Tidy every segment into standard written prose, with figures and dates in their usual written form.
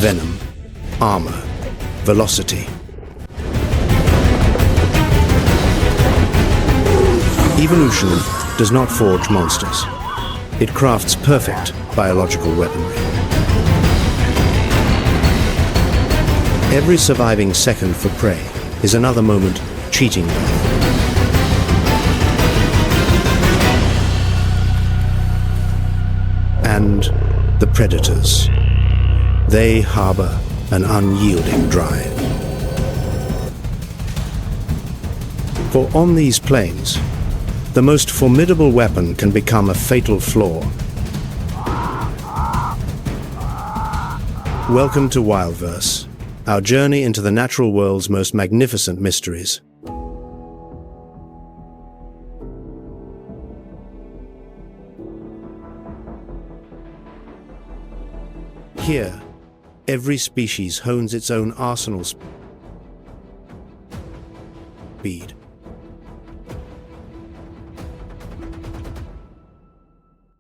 venom, armor, velocity. Evolution does not forge monsters. It crafts perfect biological weaponry. Every surviving second for prey is another moment cheating death. And the predators. They harbor an unyielding drive. For on these plains, the most formidable weapon can become a fatal flaw. Welcome to WildVerse, our journey into the natural world's most magnificent mysteries. Here, every species hones its own arsenal speed.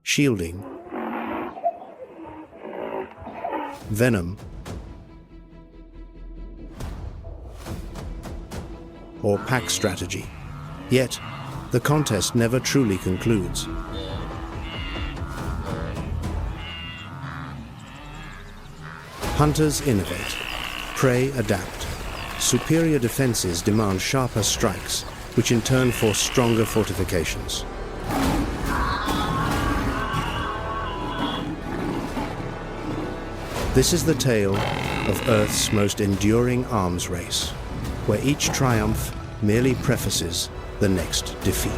Shielding, venom, or pack strategy. Yet, the contest never truly concludes. Hunters innovate, prey adapt. Superior defenses demand sharper strikes, which in turn force stronger fortifications. This is the tale of Earth's most enduring arms race, where each triumph merely prefaces the next defeat.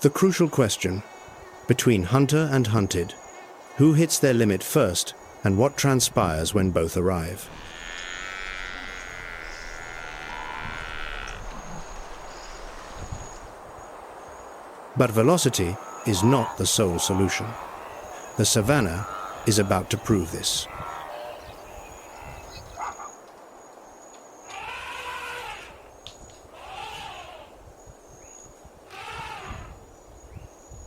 The crucial question, between hunter and hunted, who hits their limit first and what transpires when both arrive? But velocity is not the sole solution. The savannah is about to prove this.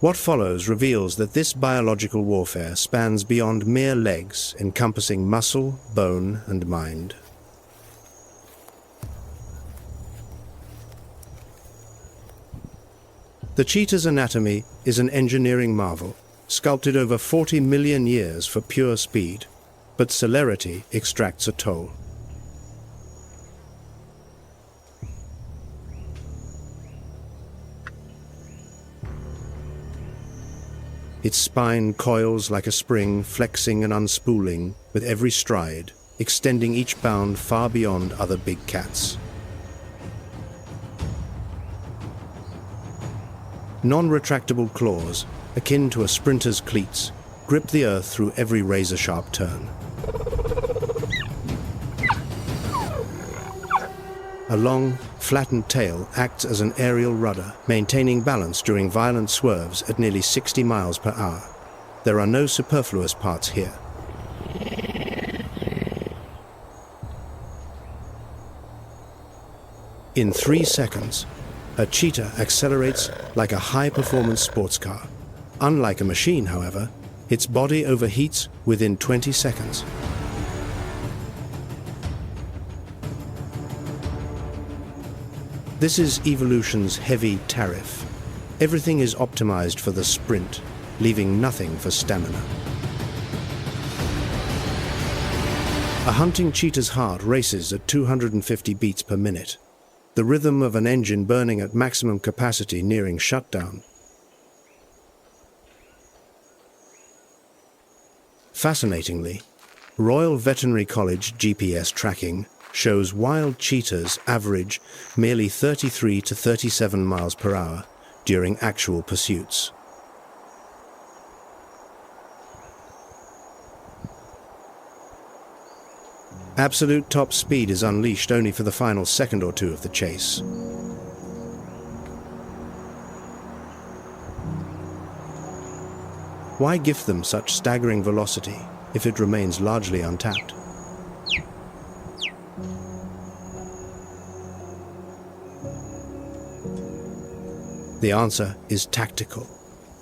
What follows reveals that this biological warfare spans beyond mere legs, encompassing muscle, bone, and mind. The cheetah's anatomy is an engineering marvel, sculpted over 40 million years for pure speed, but celerity extracts a toll. Its spine coils like a spring, flexing and unspooling with every stride, extending each bound far beyond other big cats. Non-retractable claws, akin to a sprinter's cleats, grip the earth through every razor-sharp turn. A long, flattened tail acts as an aerial rudder, maintaining balance during violent swerves at nearly 60 miles per hour. There are no superfluous parts here. In 3 seconds, a cheetah accelerates like a high-performance sports car. Unlike a machine, however, its body overheats within 20 seconds. This is evolution's heavy tariff. Everything is optimized for the sprint, leaving nothing for stamina. A hunting cheetah's heart races at 250 beats per minute, the rhythm of an engine burning at maximum capacity nearing shutdown. Fascinatingly, Royal Veterinary College GPS tracking shows wild cheetahs average merely 33 to 37 miles per hour during actual pursuits. Absolute top speed is unleashed only for the final second or two of the chase. Why gift them such staggering velocity if it remains largely untapped? The answer is tactical.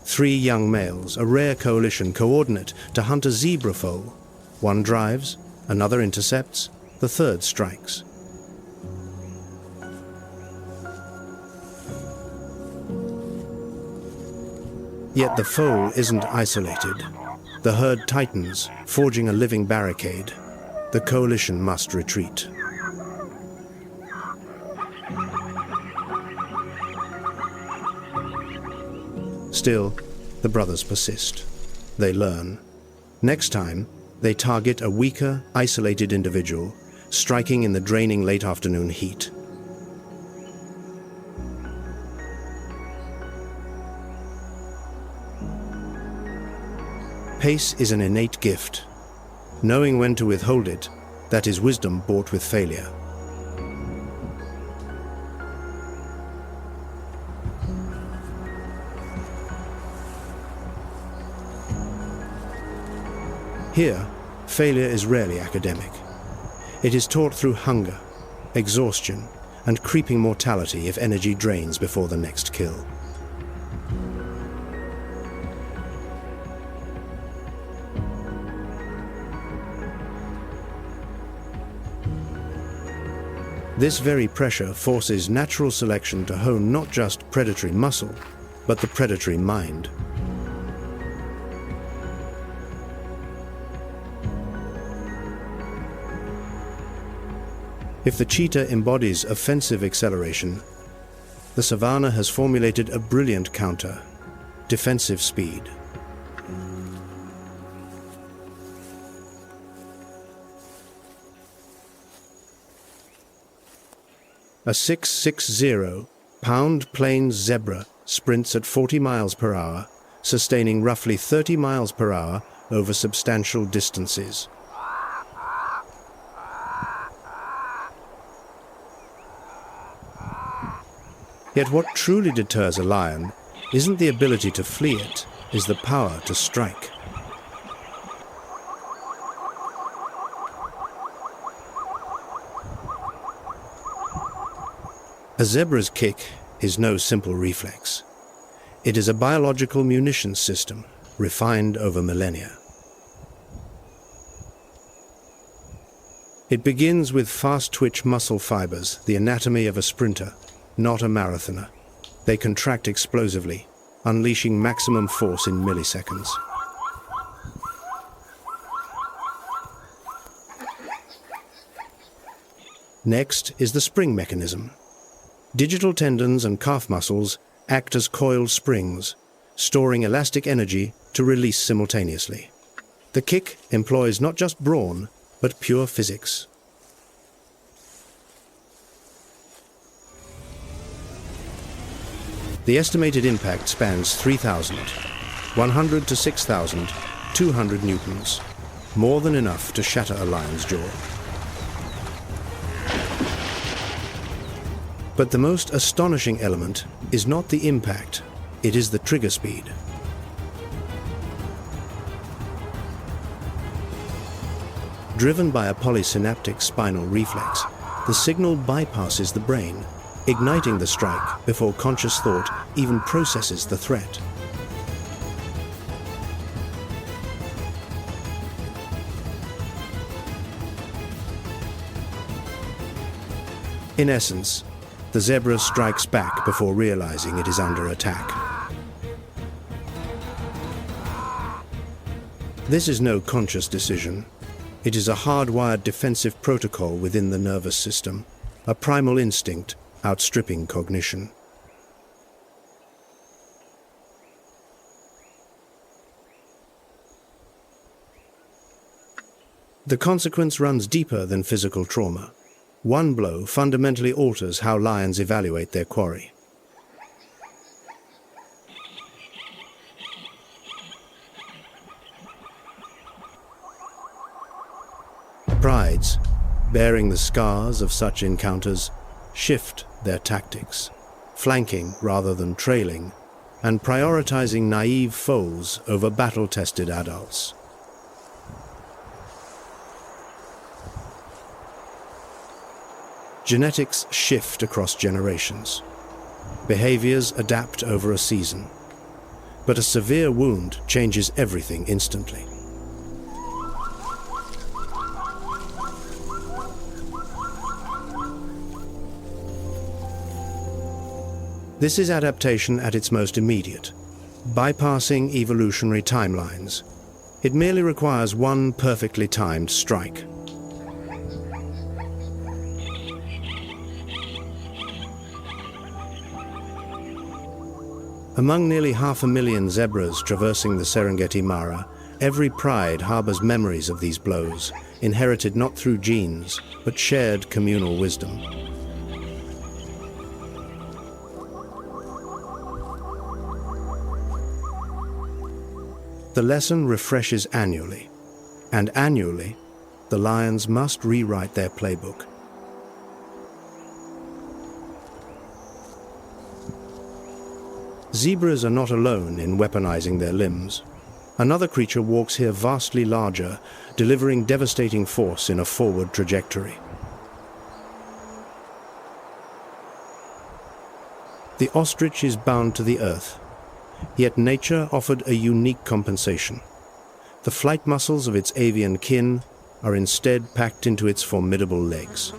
3 young males, a rare coalition, coordinate to hunt a zebra foal. One drives, another intercepts, the third strikes. Yet the foal isn't isolated. The herd tightens, forging a living barricade. The coalition must retreat. Still, the brothers persist. They learn. Next time, they target a weaker, isolated individual, striking in the draining late afternoon heat. Pace is an innate gift. Knowing when to withhold it, that is wisdom bought with failure. Here, failure is rarely academic. It is taught through hunger, exhaustion, and creeping mortality if energy drains before the next kill. This very pressure forces natural selection to hone not just predatory muscle, but the predatory mind. If the cheetah embodies offensive acceleration, the savanna has formulated a brilliant counter, defensive speed. A 660-pound plains zebra sprints at 40 miles per hour, sustaining roughly 30 miles per hour over substantial distances. Yet what truly deters a lion isn't the ability to flee it, is the power to strike. A zebra's kick is no simple reflex. It is a biological munitions system, refined over millennia. It begins with fast-twitch muscle fibers, the anatomy of a sprinter, not a marathoner. They contract explosively, unleashing maximum force in milliseconds. Next is the spring mechanism. Digital tendons and calf muscles act as coiled springs, storing elastic energy to release simultaneously. The kick employs not just brawn, but pure physics. The estimated impact spans 3,000, 100 to 6,000, 200 newtons, more than enough to shatter a lion's jaw. But the most astonishing element is not the impact, it is the trigger speed. Driven by a polysynaptic spinal reflex, the signal bypasses the brain, igniting the strike before conscious thought even processes the threat. In essence, the zebra strikes back before realizing it is under attack. This is no conscious decision. It is a hardwired defensive protocol within the nervous system, a primal instinct outstripping cognition. The consequence runs deeper than physical trauma. One blow fundamentally alters how lions evaluate their quarry. Prides, bearing the scars of such encounters, shift their tactics, flanking rather than trailing, and prioritizing naive foals over battle-tested adults. Genetics shift across generations. Behaviors adapt over a season. But a severe wound changes everything instantly. This is adaptation at its most immediate, bypassing evolutionary timelines. It merely requires one perfectly timed strike. Among nearly 500,000 zebras traversing the Serengeti Mara, every pride harbors memories of these blows, inherited not through genes, but shared communal wisdom. The lesson refreshes annually, and annually, the lions must rewrite their playbook. Zebras are not alone in weaponizing their limbs. Another creature walks here vastly larger, delivering devastating force in a forward trajectory. The ostrich is bound to the earth, yet nature offered a unique compensation. The flight muscles of its avian kin are instead packed into its formidable legs.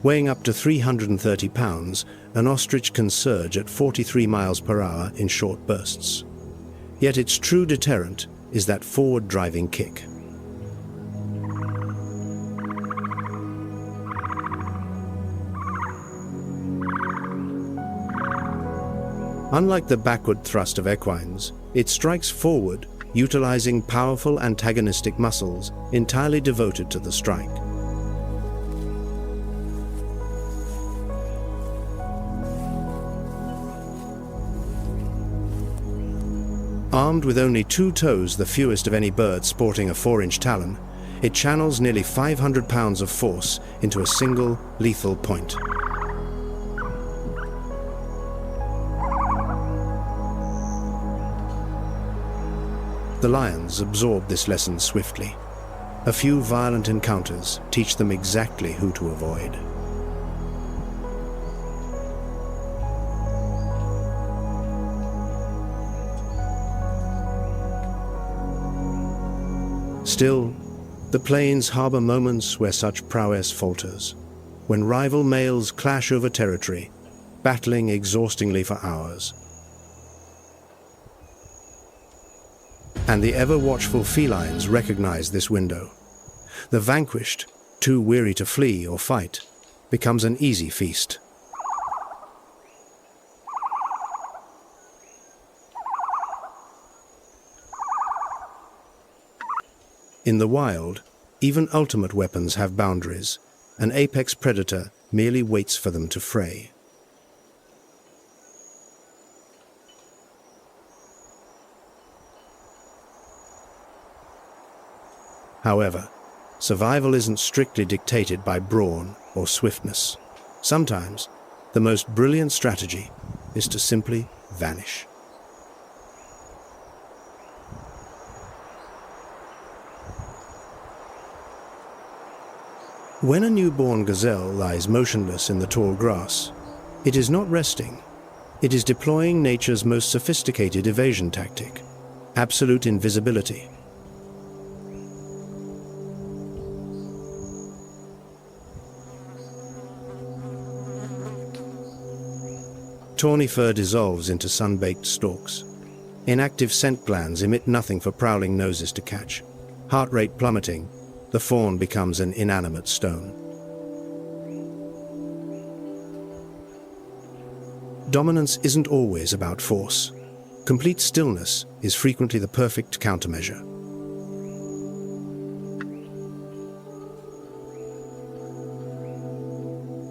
Weighing up to 330 pounds, an ostrich can surge at 43 miles per hour in short bursts. Yet its true deterrent is that forward-driving kick. Unlike the backward thrust of equines, it strikes forward, utilizing powerful antagonistic muscles entirely devoted to the strike. Armed with only 2 toes, the fewest of any bird sporting a 4-inch talon, it channels nearly 500 pounds of force into a single lethal point. The lions absorb this lesson swiftly. A few violent encounters teach them exactly who to avoid. Still, the plains harbor moments where such prowess falters, when rival males clash over territory, battling exhaustingly for hours. And the ever-watchful felines recognize this window. The vanquished, too weary to flee or fight, becomes an easy feast. In the wild, even ultimate weapons have boundaries. An apex predator merely waits for them to fray. However, survival isn't strictly dictated by brawn or swiftness. Sometimes, the most brilliant strategy is to simply vanish. When a newborn gazelle lies motionless in the tall grass, it is not resting. It is deploying nature's most sophisticated evasion tactic, absolute invisibility. Tawny fur dissolves into sun-baked stalks. Inactive scent glands emit nothing for prowling noses to catch. Heart rate plummeting, the fawn becomes an inanimate stone. Dominance isn't always about force. Complete stillness is frequently the perfect countermeasure.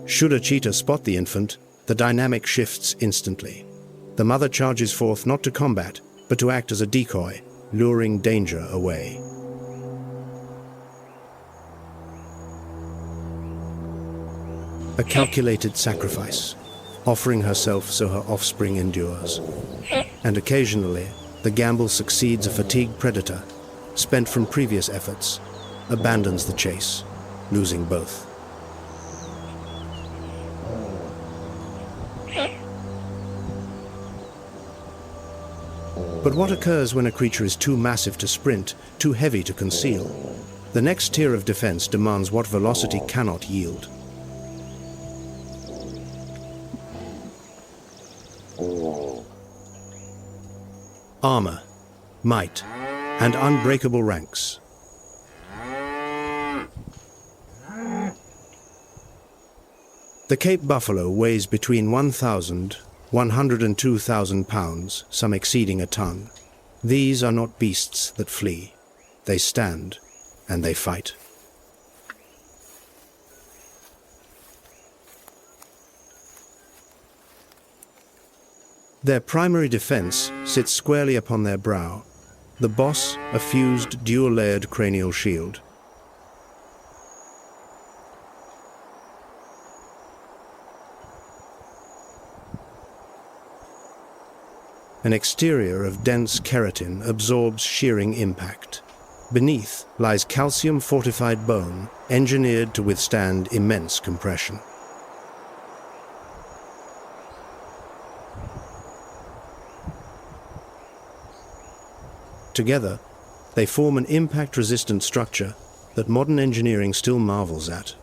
Should a cheetah spot the infant, the dynamic shifts instantly. The mother charges forth not to combat, but to act as a decoy, luring danger away. A calculated sacrifice, offering herself so her offspring endures. And occasionally, the gamble succeeds a fatigued predator, spent from previous efforts, abandons the chase, losing both. But what occurs when a creature is too massive to sprint, too heavy to conceal? The next tier of defense demands what velocity cannot yield. Armor, might, and unbreakable ranks. The Cape buffalo weighs between 1,000 102,000 pounds, some exceeding a ton. These are not beasts that flee. They stand, and they fight. Their primary defense sits squarely upon their brow, the boss a fused, dual-layered cranial shield. An exterior of dense keratin absorbs shearing impact. Beneath lies calcium-fortified bone, engineered to withstand immense compression. Together, they form an impact-resistant structure that modern engineering still marvels at.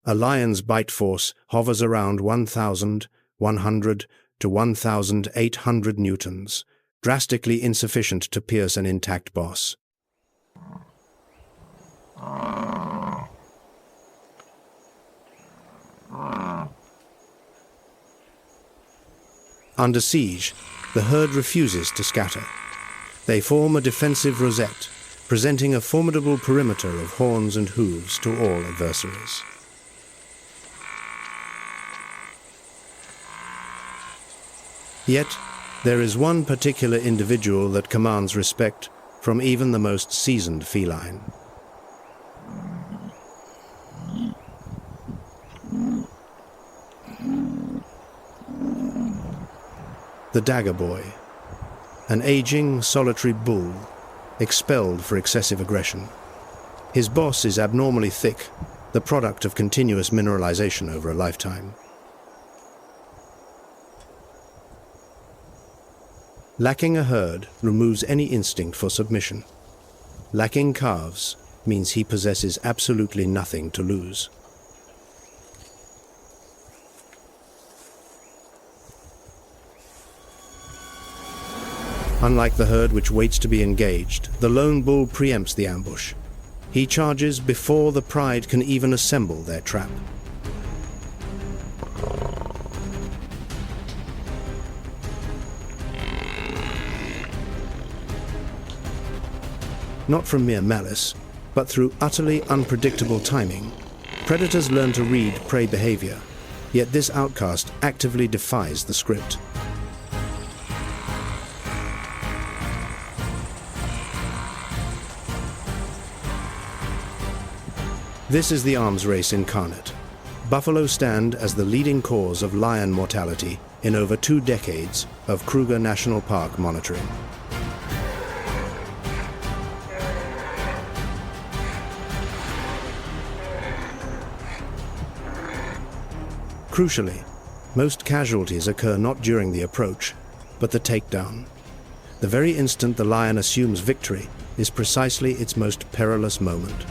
A lion's bite force hovers around 1,100 to 1,800 newtons, drastically insufficient to pierce an intact boss. Under siege, the herd refuses to scatter. They form a defensive rosette, presenting a formidable perimeter of horns and hooves to all adversaries. Yet, there is one particular individual that commands respect from even the most seasoned feline. The Dagger Boy, an aging, solitary bull, expelled for excessive aggression. His boss is abnormally thick, the product of continuous mineralization over a lifetime. Lacking a herd removes any instinct for submission. Lacking calves means he possesses absolutely nothing to lose. Unlike the herd which waits to be engaged, the lone bull preempts the ambush. He charges before the pride can even assemble their trap. Not from mere malice, but through utterly unpredictable timing, predators learn to read prey behavior, yet this outcast actively defies the script. This is the arms race incarnate. Buffalo stand as the leading cause of lion mortality in over 2 decades of Kruger National Park monitoring. Crucially, most casualties occur not during the approach, but the takedown. The very instant the lion assumes victory is precisely its most perilous moment.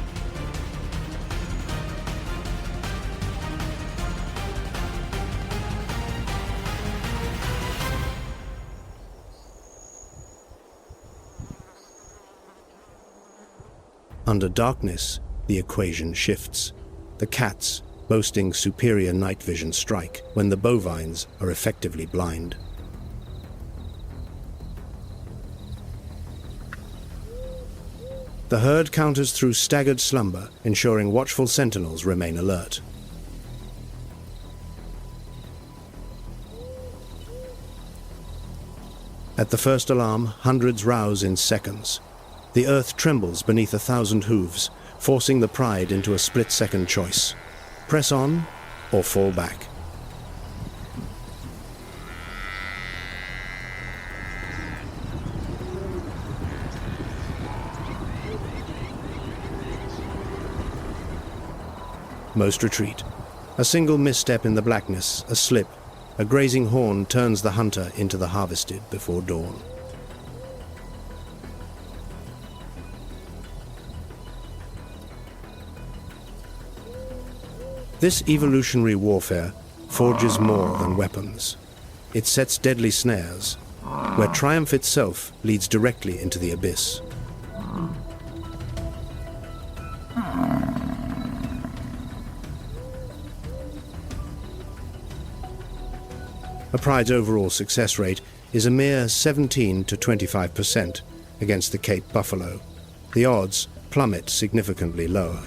Under darkness, the equation shifts. The cats, boasting superior night vision, strike when the bovines are effectively blind. The herd counters through staggered slumber, ensuring watchful sentinels remain alert. At the first alarm, hundreds rouse in seconds. The earth trembles beneath 1,000 hooves, forcing the pride into a split-second choice. Press on or fall back. Most retreat. A single misstep in the blackness, a slip, a grazing horn turns the hunter into the harvested before dawn. This evolutionary warfare forges more than weapons. It sets deadly snares, where triumph itself leads directly into the abyss. A pride's overall success rate is a mere 17 to 25% against the Cape buffalo. The odds plummet significantly lower.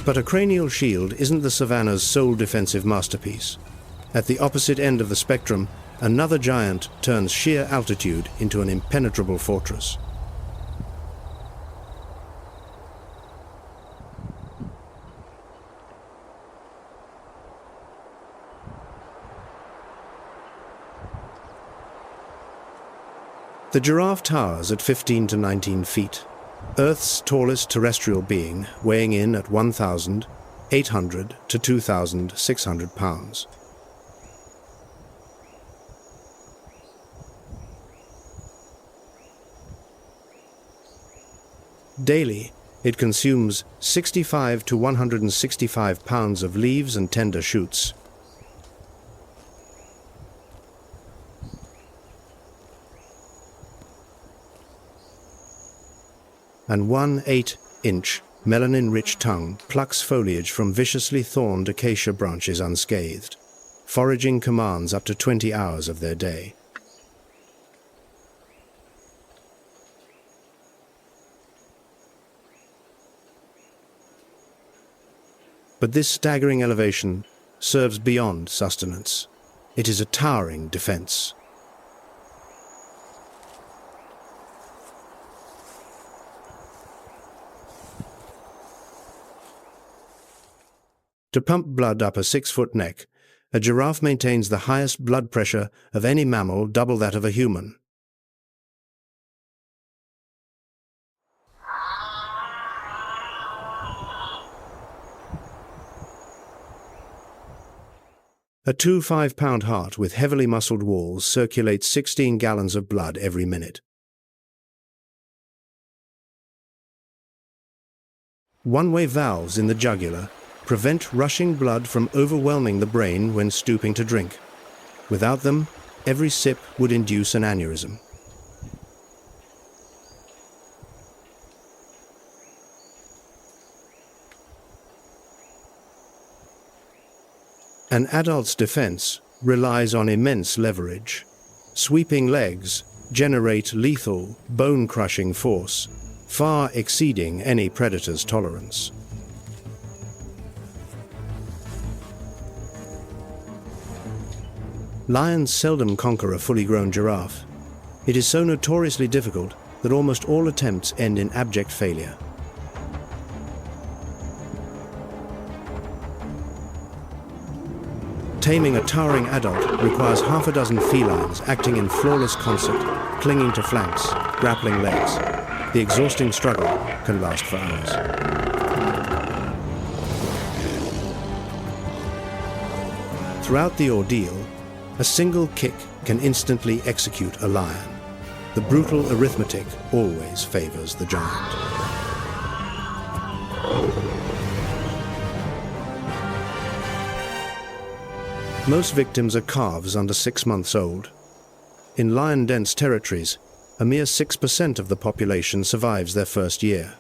But a cranial shield isn't the savanna's sole defensive masterpiece. At the opposite end of the spectrum, another giant turns sheer altitude into an impenetrable fortress. The giraffe towers at 15 to 19 feet, Earth's tallest terrestrial being, weighing in at 1,800 to 2,600 pounds. Daily, it consumes 65 to 165 pounds of leaves and tender shoots. And 1 8-inch melanin-rich tongue plucks foliage from viciously thorned acacia branches unscathed. Foraging commands up to 20 hours of their day. But this staggering elevation serves beyond sustenance. It is a towering defense. To pump blood up a 6-foot neck, a giraffe maintains the highest blood pressure of any mammal, double that of a human. A 2 5-pound heart with heavily muscled walls circulates 16 gallons of blood every minute. One-way valves in the jugular prevent rushing blood from overwhelming the brain when stooping to drink. Without them, every sip would induce an aneurysm. An adult's defense relies on immense leverage. Sweeping legs generate lethal, bone-crushing force, far exceeding any predator's tolerance. Lions seldom conquer a fully grown giraffe. It is so notoriously difficult that almost all attempts end in abject failure. Taming a towering adult requires half a dozen felines acting in flawless concert, clinging to flanks, grappling legs. The exhausting struggle can last for hours. Throughout the ordeal, a single kick can instantly execute a lion. The brutal arithmetic always favors the giant. Most victims are calves under 6 months old. In lion-dense territories, a mere 6% of the population survives their first year.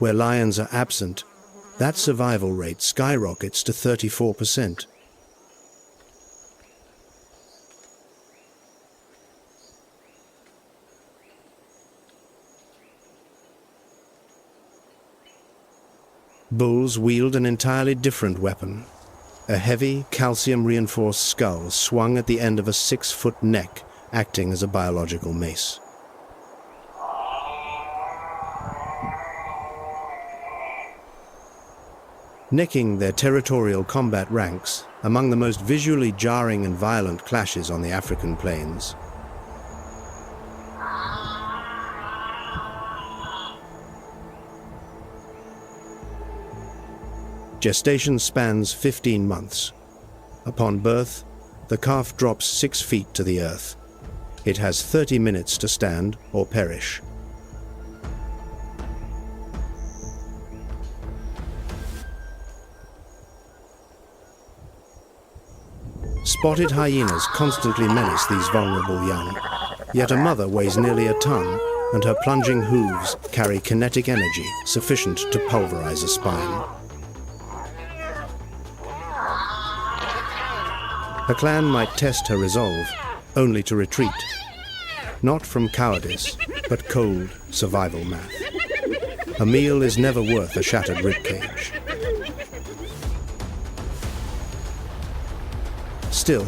Where lions are absent, that survival rate skyrockets to 34%. Bulls wield an entirely different weapon, a heavy, calcium-reinforced skull swung at the end of a 6-foot neck, acting as a biological mace. necking their territorial combat ranks among the most visually jarring and violent clashes on the African plains. Gestation spans 15 months. Upon birth, the calf drops 6 feet to the earth. It has 30 minutes to stand or perish. Spotted hyenas constantly menace these vulnerable young, yet a mother weighs nearly a ton, and her plunging hooves carry kinetic energy sufficient to pulverize a spine. A clan might test her resolve, only to retreat. Not from cowardice, but cold survival math. A meal is never worth a shattered ribcage. Still,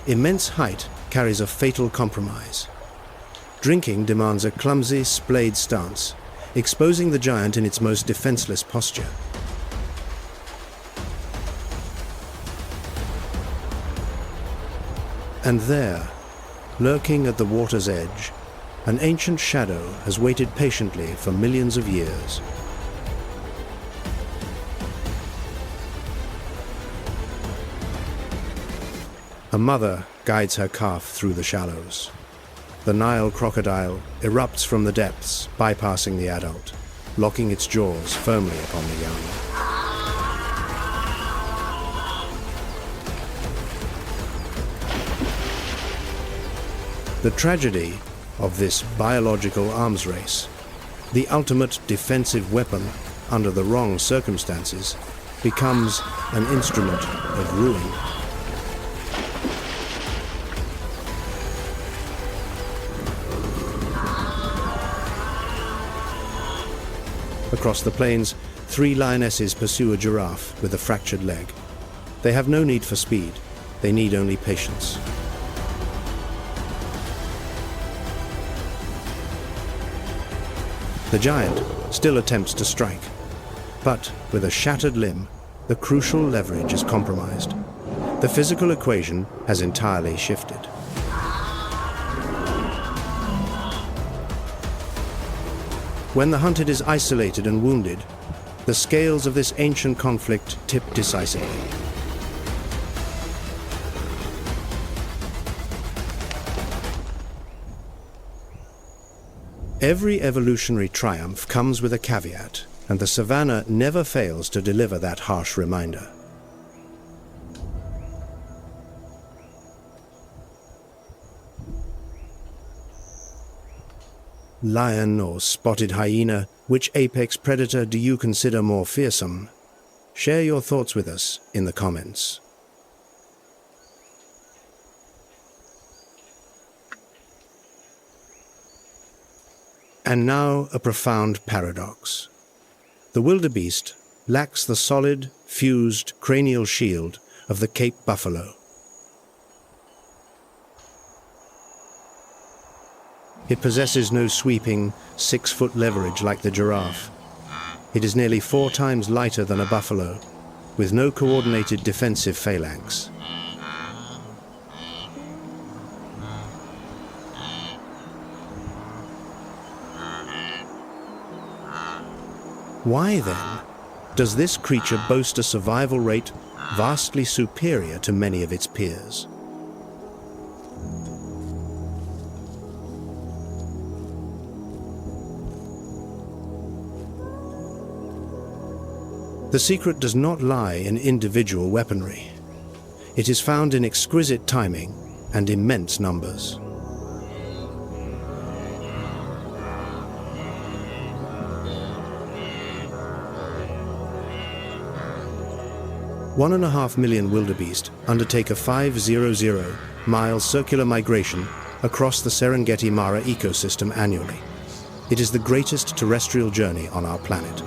immense height carries a fatal compromise. Drinking demands a clumsy, splayed stance, exposing the giant in its most defenseless posture. And there, lurking at the water's edge, an ancient shadow has waited patiently for millions of years. A mother guides her calf through the shallows. The Nile crocodile erupts from the depths, bypassing the adult, locking its jaws firmly upon the young. The tragedy of this biological arms race, the ultimate defensive weapon under the wrong circumstances, becomes an instrument of ruin. Across the plains, 3 lionesses pursue a giraffe with a fractured leg. They have no need for speed, they need only patience. The giant still attempts to strike, but with a shattered limb, the crucial leverage is compromised. The physical equation has entirely shifted. When the hunted is isolated and wounded, the scales of this ancient conflict tip decisively. Every evolutionary triumph comes with a caveat, and the savannah never fails to deliver that harsh reminder. Lion or spotted hyena, which apex predator do you consider more fearsome? Share your thoughts with us in the comments. And now a profound paradox. The wildebeest lacks the solid, fused cranial shield of the Cape buffalo. It possesses no sweeping, 6-foot leverage like the giraffe. It is nearly 4 times lighter than a buffalo, with no coordinated defensive phalanx. Why, then, does this creature boast a survival rate vastly superior to many of its peers? The secret does not lie in individual weaponry. It is found in exquisite timing and immense numbers. One and a half million wildebeest undertake a 500-mile circular migration across the Serengeti Mara ecosystem annually. It is the greatest terrestrial journey on our planet.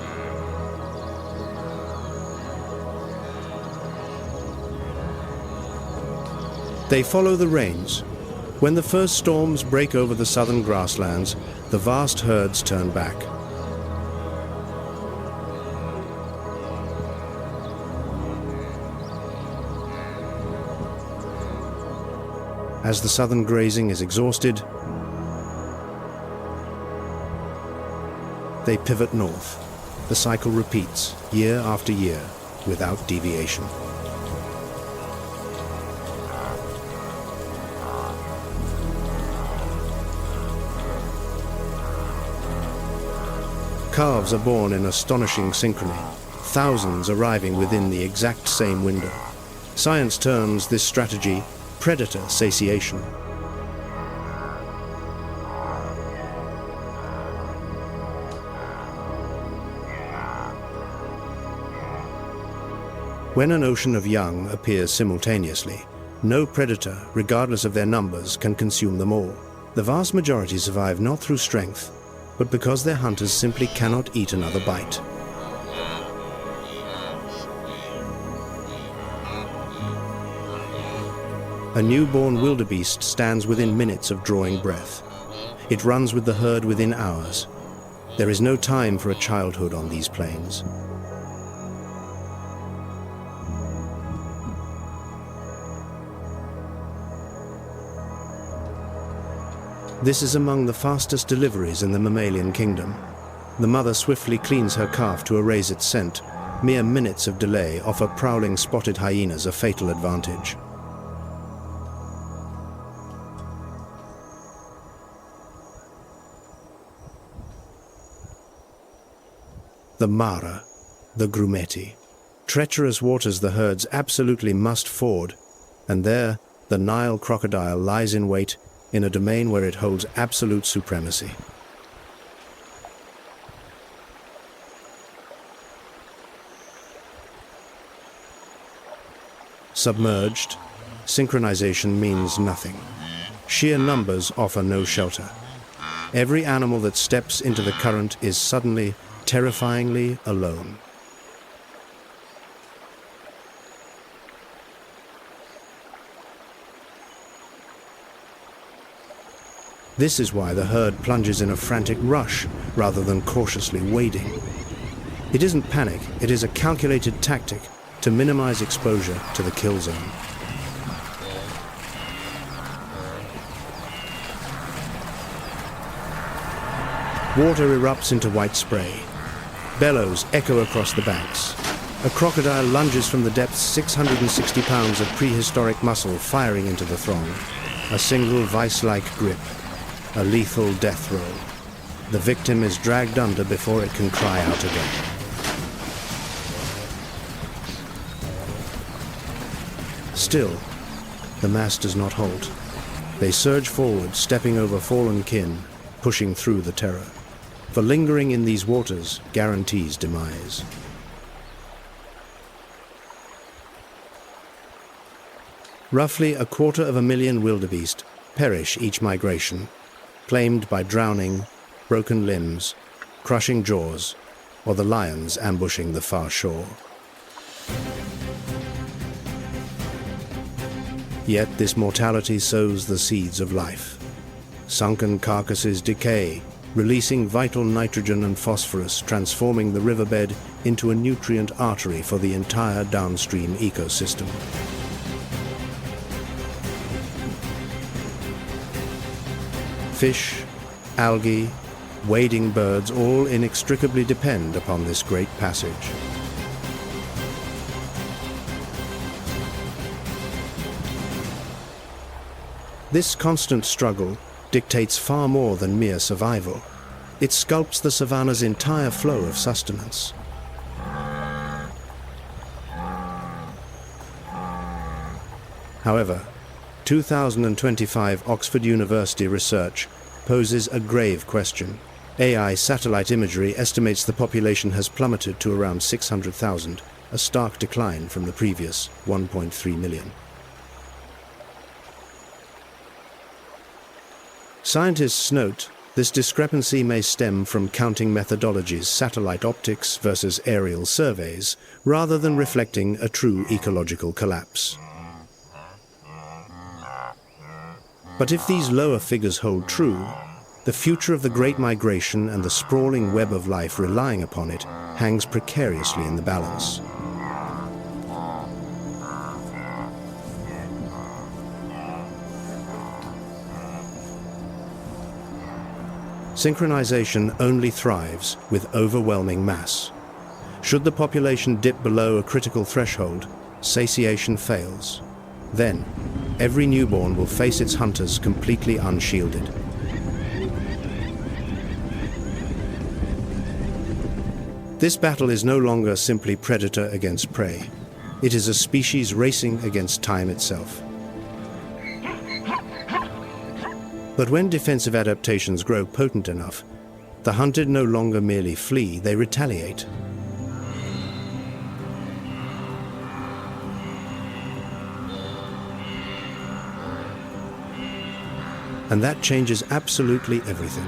They follow the rains. When the first storms break over the southern grasslands, the vast herds turn back. As the southern grazing is exhausted, they pivot north. The cycle repeats year after year without deviation. Calves are born in astonishing synchrony, thousands arriving within the exact same window. Science terms this strategy predator satiation. When an ocean of young appears simultaneously, no predator, regardless of their numbers, can consume them all. The vast majority survive not through strength, but because their hunters simply cannot eat another bite. A newborn wildebeest stands within minutes of drawing breath. It runs with the herd within hours. There is no time for a childhood on these plains. This is among the fastest deliveries in the mammalian kingdom. The mother swiftly cleans her calf to erase its scent. Mere minutes of delay offer prowling spotted hyenas a fatal advantage. The Mara, the Grumeti. Treacherous waters the herds absolutely must ford, and there the Nile crocodile lies in wait in a domain where it holds absolute supremacy. Submerged, synchronization means nothing. Sheer numbers offer no shelter. Every animal that steps into the current is suddenly, terrifyingly alone. This is why the herd plunges in a frantic rush rather than cautiously wading. It isn't panic, it is a calculated tactic to minimize exposure to the kill zone. Water erupts into white spray. Bellows echo across the banks. A crocodile lunges from the depths, 660 pounds of prehistoric muscle firing into the throng. A single vice-like grip. A lethal death roll. The victim is dragged under before it can cry out again. Still, the mass does not halt. They surge forward, stepping over fallen kin, pushing through the terror. For lingering in these waters guarantees demise. Roughly 250,000 wildebeest perish each migration, claimed by drowning, broken limbs, crushing jaws, or the lions ambushing the far shore. Yet this mortality sows the seeds of life. Sunken carcasses decay, releasing vital nitrogen and phosphorus, transforming the riverbed into a nutrient artery for the entire downstream ecosystem. Fish, algae, wading birds all inextricably depend upon this great passage. This constant struggle dictates far more than mere survival. It sculpts the savanna's entire flow of sustenance. However, 2025 Oxford University research poses a grave question. AI satellite imagery estimates the population has plummeted to around 600,000, a stark decline from the previous 1.3 million. Scientists note this discrepancy may stem from counting methodologies, satellite optics versus aerial surveys, rather than reflecting a true ecological collapse. But if these lower figures hold true, the future of the Great Migration and the sprawling web of life relying upon it hangs precariously in the balance. Synchronization only thrives with overwhelming mass. Should the population dip below a critical threshold, satiation fails. Then, every newborn will face its hunters completely unshielded. This battle is no longer simply predator against prey. It is a species racing against time itself. But when defensive adaptations grow potent enough, the hunted no longer merely flee, they retaliate. And that changes absolutely everything.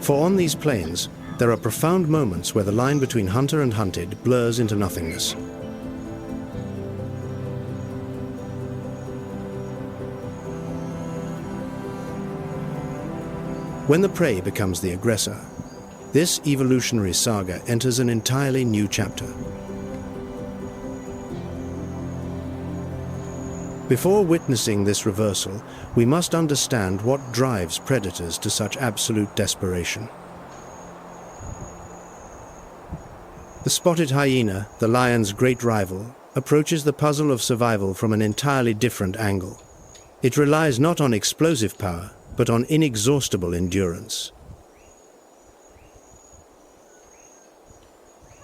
For on these plains, there are profound moments where the line between hunter and hunted blurs into nothingness. When the prey becomes the aggressor, this evolutionary saga enters an entirely new chapter. Before witnessing this reversal, we must understand what drives predators to such absolute desperation. The spotted hyena, the lion's great rival, approaches the puzzle of survival from an entirely different angle. It relies not on explosive power, but on inexhaustible endurance.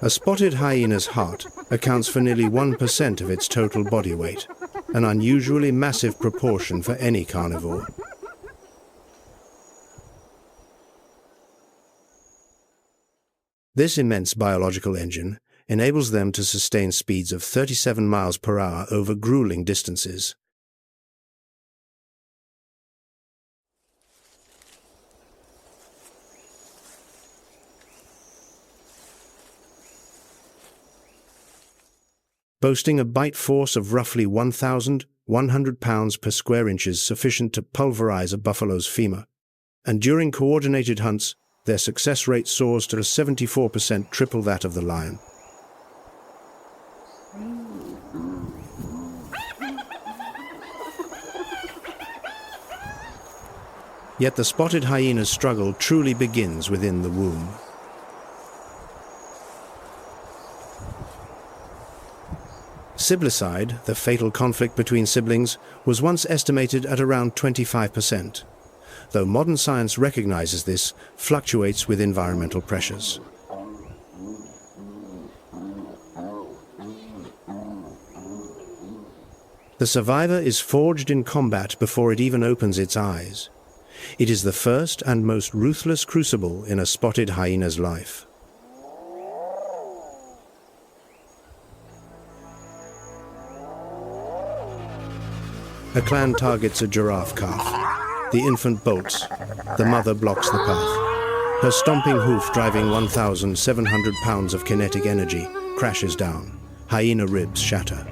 A spotted hyena's heart accounts for nearly 1% of its total body weight, an unusually massive proportion for any carnivore. This immense biological engine enables them to sustain speeds of 37 miles per hour over grueling distances. Boasting a bite force of roughly 1,100 pounds per square inches, sufficient to pulverize a buffalo's femur. And during coordinated hunts, their success rate soars to 74%, triple that of the lion. Yet the spotted hyena's struggle truly begins within the womb. Siblicide, the fatal conflict between siblings, was once estimated at around 25%, though modern science recognizes this, fluctuates with environmental pressures. The survivor is forged in combat before it even opens its eyes. It is the first and most ruthless crucible in a spotted hyena's life. A clan targets a giraffe calf. The infant bolts. The mother blocks the path. Her stomping hoof, driving 1,700 pounds of kinetic energy, crashes down. Hyena ribs shatter.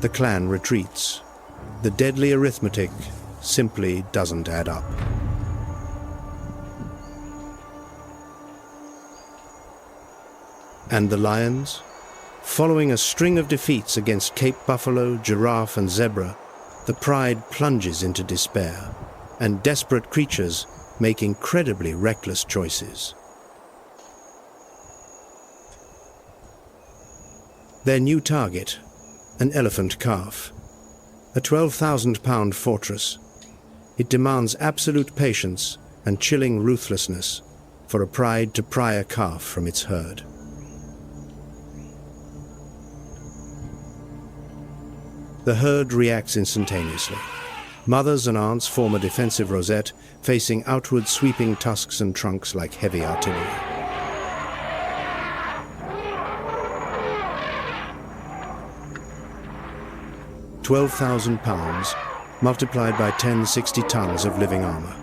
The clan retreats. The deadly arithmetic simply doesn't add up. And the lions? Following a string of defeats against Cape buffalo, giraffe, and zebra, the pride plunges into despair, and desperate creatures make incredibly reckless choices. Their new target, an elephant calf, a 12,000-pound fortress. It demands absolute patience and chilling ruthlessness for a pride to pry a calf from its herd. The herd reacts instantaneously. Mothers and aunts form a defensive rosette, facing outward sweeping tusks and trunks like heavy artillery. £12,000 multiplied by 60 tons of living armor.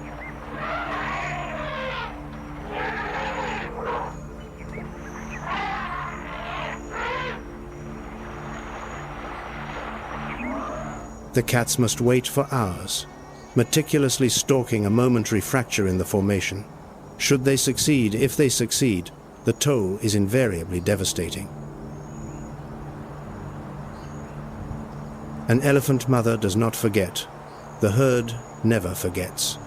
The cats must wait for hours, meticulously stalking a momentary fracture in the formation. Should they succeed, if they succeed, the toll is invariably devastating. An elephant mother does not forget. The herd never forgets.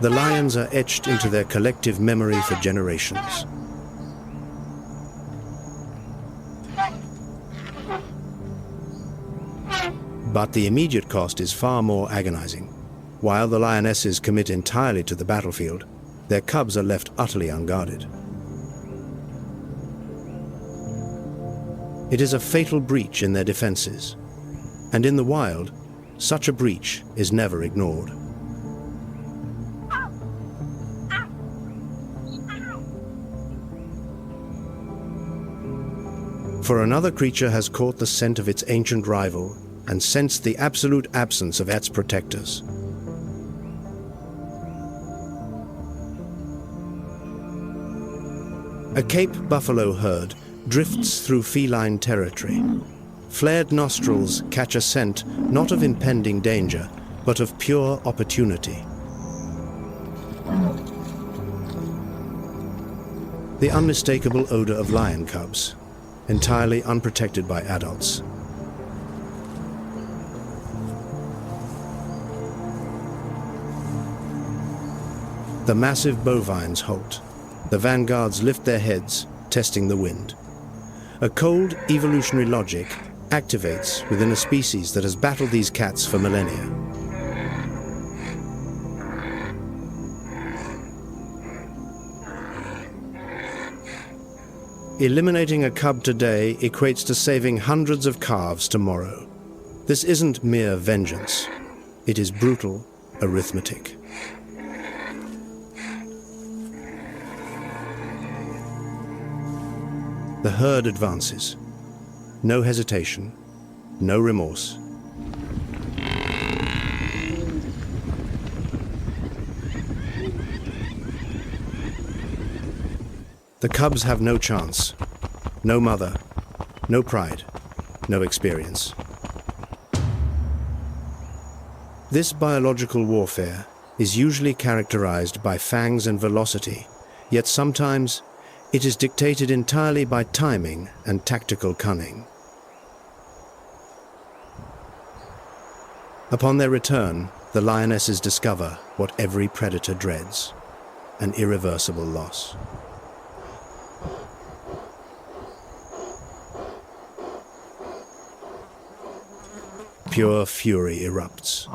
The lions are etched into their collective memory for generations. But the immediate cost is far more agonizing. While the lionesses commit entirely to the battlefield, their cubs are left utterly unguarded. It is a fatal breach in their defenses, and in the wild, such a breach is never ignored. For another creature has caught the scent of its ancient rival and sensed the absolute absence of its protectors. A Cape buffalo herd drifts through feline territory. Flared nostrils catch a scent not of impending danger, but of pure opportunity. The unmistakable odor of lion cubs, entirely unprotected by adults. The massive bovines halt. The vanguards lift their heads, testing the wind. A cold evolutionary logic activates within a species that has battled these cats for millennia. Eliminating a cub today equates to saving hundreds of calves tomorrow. This isn't mere vengeance. It is brutal arithmetic. The herd advances. No hesitation, no remorse. The cubs have no chance, no mother, no pride, no experience. This biological warfare is usually characterized by fangs and velocity, yet sometimes it is dictated entirely by timing and tactical cunning. Upon their return, the lionesses discover what every predator dreads: an irreversible loss. Pure fury erupts.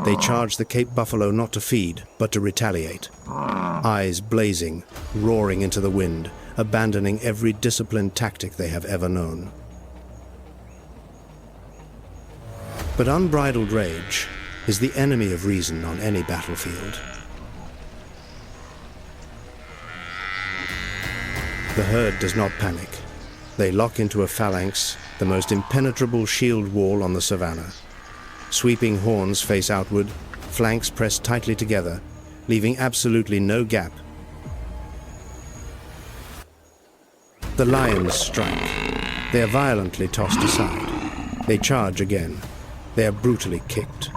They charge the Cape buffalo not to feed, but to retaliate. Eyes blazing, roaring into the wind, abandoning every disciplined tactic they have ever known. But unbridled rage is the enemy of reason on any battlefield. The herd does not panic. They lock into a phalanx, the most impenetrable shield wall on the savannah. Sweeping horns face outward, flanks pressed tightly together, leaving absolutely no gap. The lions strike. They are violently tossed aside. They charge again. They are brutally kicked.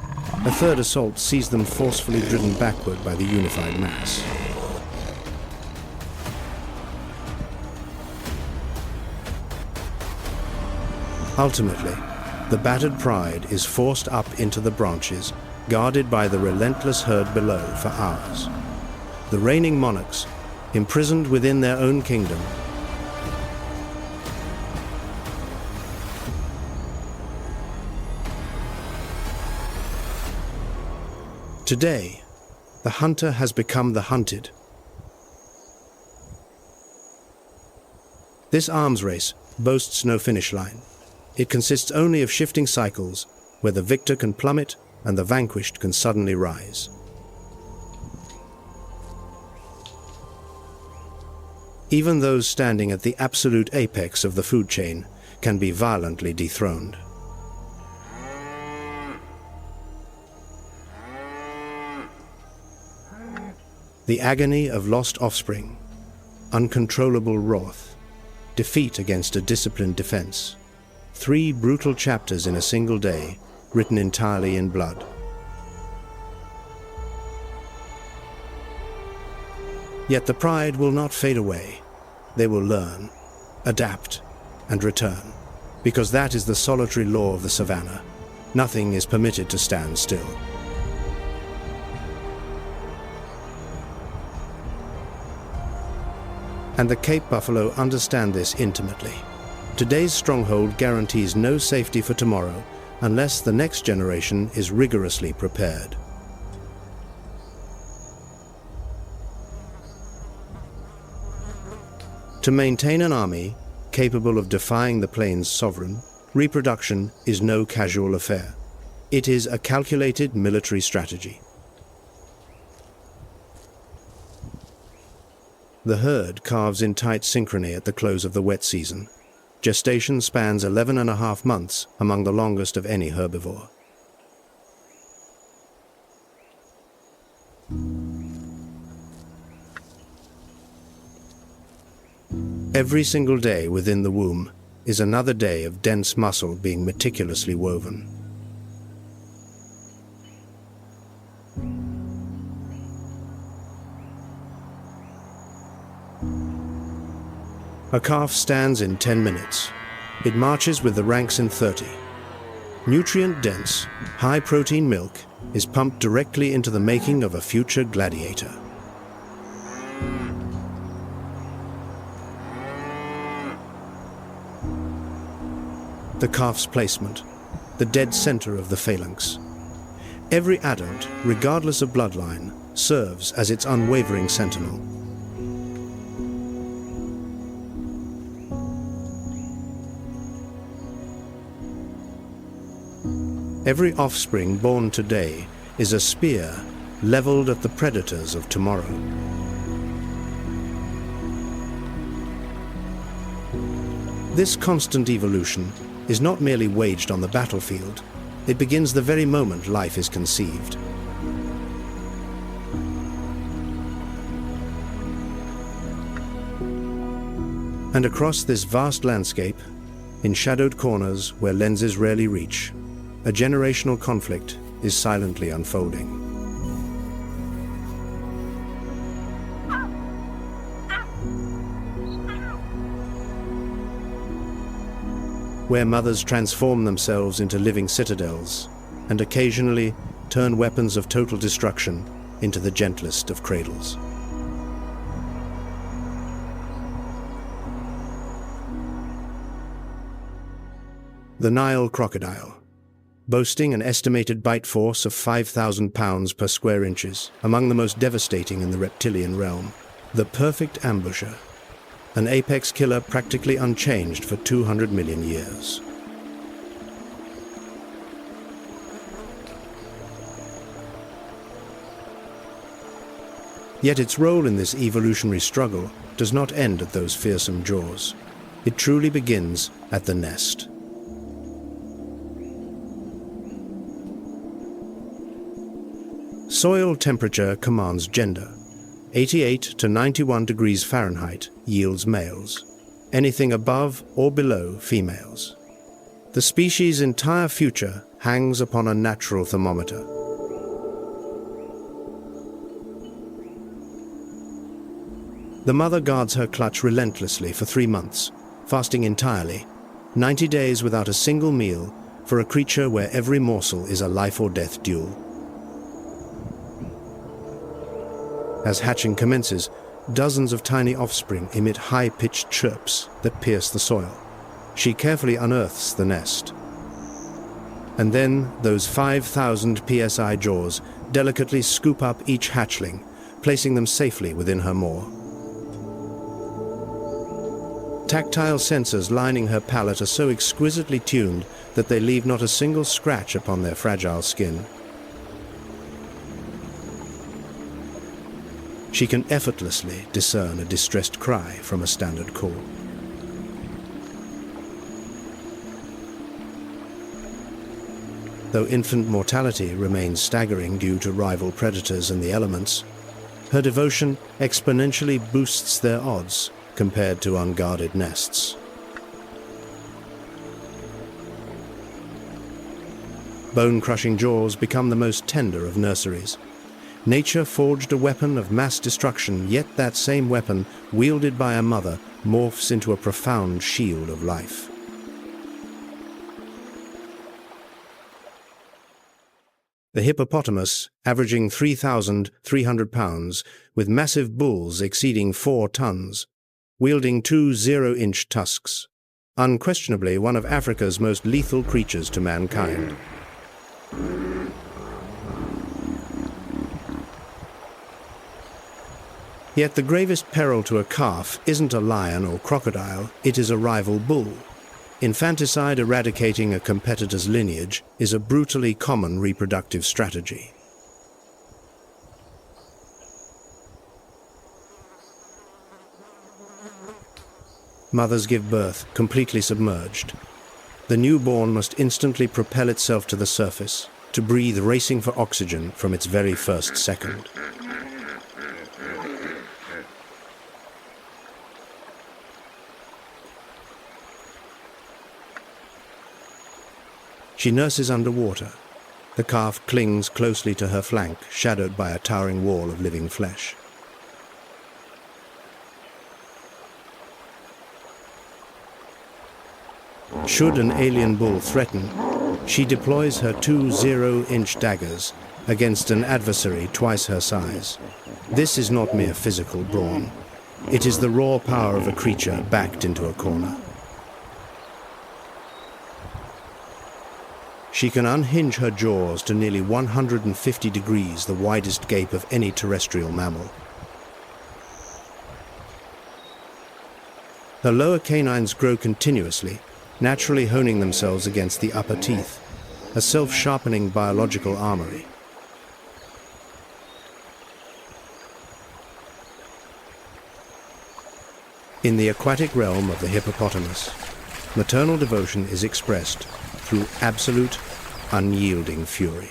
A third assault sees them forcefully driven backward by the unified mass. Ultimately, the battered pride is forced up into the branches, guarded by the relentless herd below for hours. The reigning monarchs, imprisoned within their own kingdom, today, the hunter has become the hunted. This arms race boasts no finish line. It consists only of shifting cycles where the victor can plummet and the vanquished can suddenly rise. Even those standing at the absolute apex of the food chain can be violently dethroned. The agony of lost offspring, uncontrollable wrath, defeat against a disciplined defense. 3 brutal chapters in a single day, written entirely in blood. Yet the pride will not fade away. They will learn, adapt, and return, because that is the solitary law of the savannah. Nothing is permitted to stand still. And the Cape buffalo understand this intimately. Today's stronghold guarantees no safety for tomorrow unless the next generation is rigorously prepared. To maintain an army capable of defying the plains' sovereign, reproduction is no casual affair. It is a calculated military strategy. The herd calves in tight synchrony at the close of the wet season. Gestation spans 11.5 months, among the longest of any herbivore. Every single day within the womb is another day of dense muscle being meticulously woven. A calf stands in 10 minutes. It marches with the ranks in 30. Nutrient-dense, high-protein milk is pumped directly into the making of a future gladiator. The calf's placement, the dead center of the phalanx. Every adult, regardless of bloodline, serves as its unwavering sentinel. Every offspring born today is a spear leveled at the predators of tomorrow. This constant evolution is not merely waged on the battlefield, it begins the very moment life is conceived. And across this vast landscape, in shadowed corners where lenses rarely reach, a generational conflict is silently unfolding. Where mothers transform themselves into living citadels and occasionally turn weapons of total destruction into the gentlest of cradles. The Nile crocodile, boasting an estimated bite force of 5,000 pounds per square inches, among the most devastating in the reptilian realm. The perfect ambusher, an apex killer practically unchanged for 200 million years. Yet its role in this evolutionary struggle does not end at those fearsome jaws. It truly begins at the nest. Soil temperature commands gender. 88 to 91 degrees Fahrenheit yields males. Anything above or below, females. The species' entire future hangs upon a natural thermometer. The mother guards her clutch relentlessly for 3 months, fasting entirely, 90 days without a single meal for a creature where every morsel is a life or death duel. As hatching commences, dozens of tiny offspring emit high-pitched chirps that pierce the soil. She carefully unearths the nest. And then those 5,000 psi jaws delicately scoop up each hatchling, placing them safely within her maw. Tactile sensors lining her palate are so exquisitely tuned that they leave not a single scratch upon their fragile skin. She can effortlessly discern a distressed cry from a standard call. Though infant mortality remains staggering due to rival predators and the elements, her devotion exponentially boosts their odds compared to unguarded nests. Bone-crushing jaws become the most tender of nurseries. Nature forged a weapon of mass destruction, yet that same weapon, wielded by a mother, morphs into a profound shield of life. The hippopotamus, averaging 3,300 pounds, with massive bulls exceeding 4 tons, wielding 2 0-inch tusks. Unquestionably one of Africa's most lethal creatures to mankind. Yet the gravest peril to a calf isn't a lion or crocodile, it is a rival bull. Infanticide eradicating a competitor's lineage is a brutally common reproductive strategy. Mothers give birth completely submerged. The newborn must instantly propel itself to the surface, to breathe racing for oxygen from its very first second. She nurses underwater. The calf clings closely to her flank, shadowed by a towering wall of living flesh. Should an alien bull threaten, she deploys her 2 0-inch daggers against an adversary twice her size. This is not mere physical brawn. It is the raw power of a creature backed into a corner. She can unhinge her jaws to nearly 150 degrees, the widest gape of any terrestrial mammal. Her lower canines grow continuously, naturally honing themselves against the upper teeth, a self-sharpening biological armory. In the aquatic realm of the hippopotamus, maternal devotion is expressed through absolute, unyielding fury.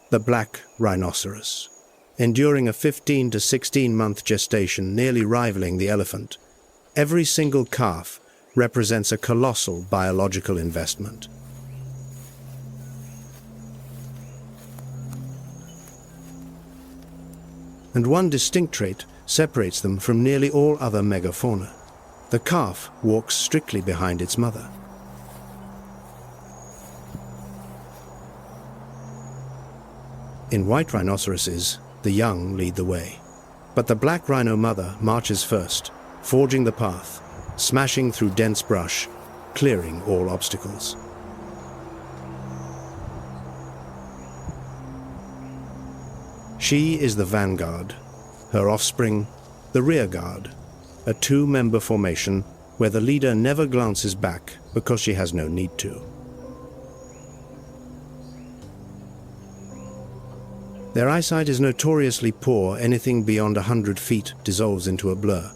The black rhinoceros, enduring a 15 to 16-month gestation nearly rivaling the elephant, every single calf represents a colossal biological investment. And one distinct trait separates them from nearly all other megafauna. The calf walks strictly behind its mother. In white rhinoceroses, the young lead the way. But the black rhino mother marches first, forging the path, smashing through dense brush, clearing all obstacles. She is the vanguard, her offspring the rear guard, a two-member formation where the leader never glances back because she has no need to. Their eyesight is notoriously poor. Anything beyond 100 feet dissolves into a blur.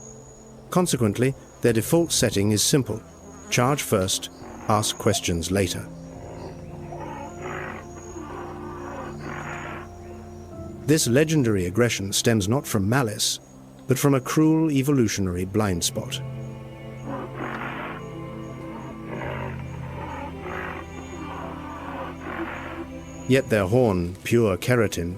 Consequently, their default setting is simple: charge first, ask questions later. This legendary aggression stems not from malice, but from a cruel evolutionary blind spot. Yet their horn, pure keratin,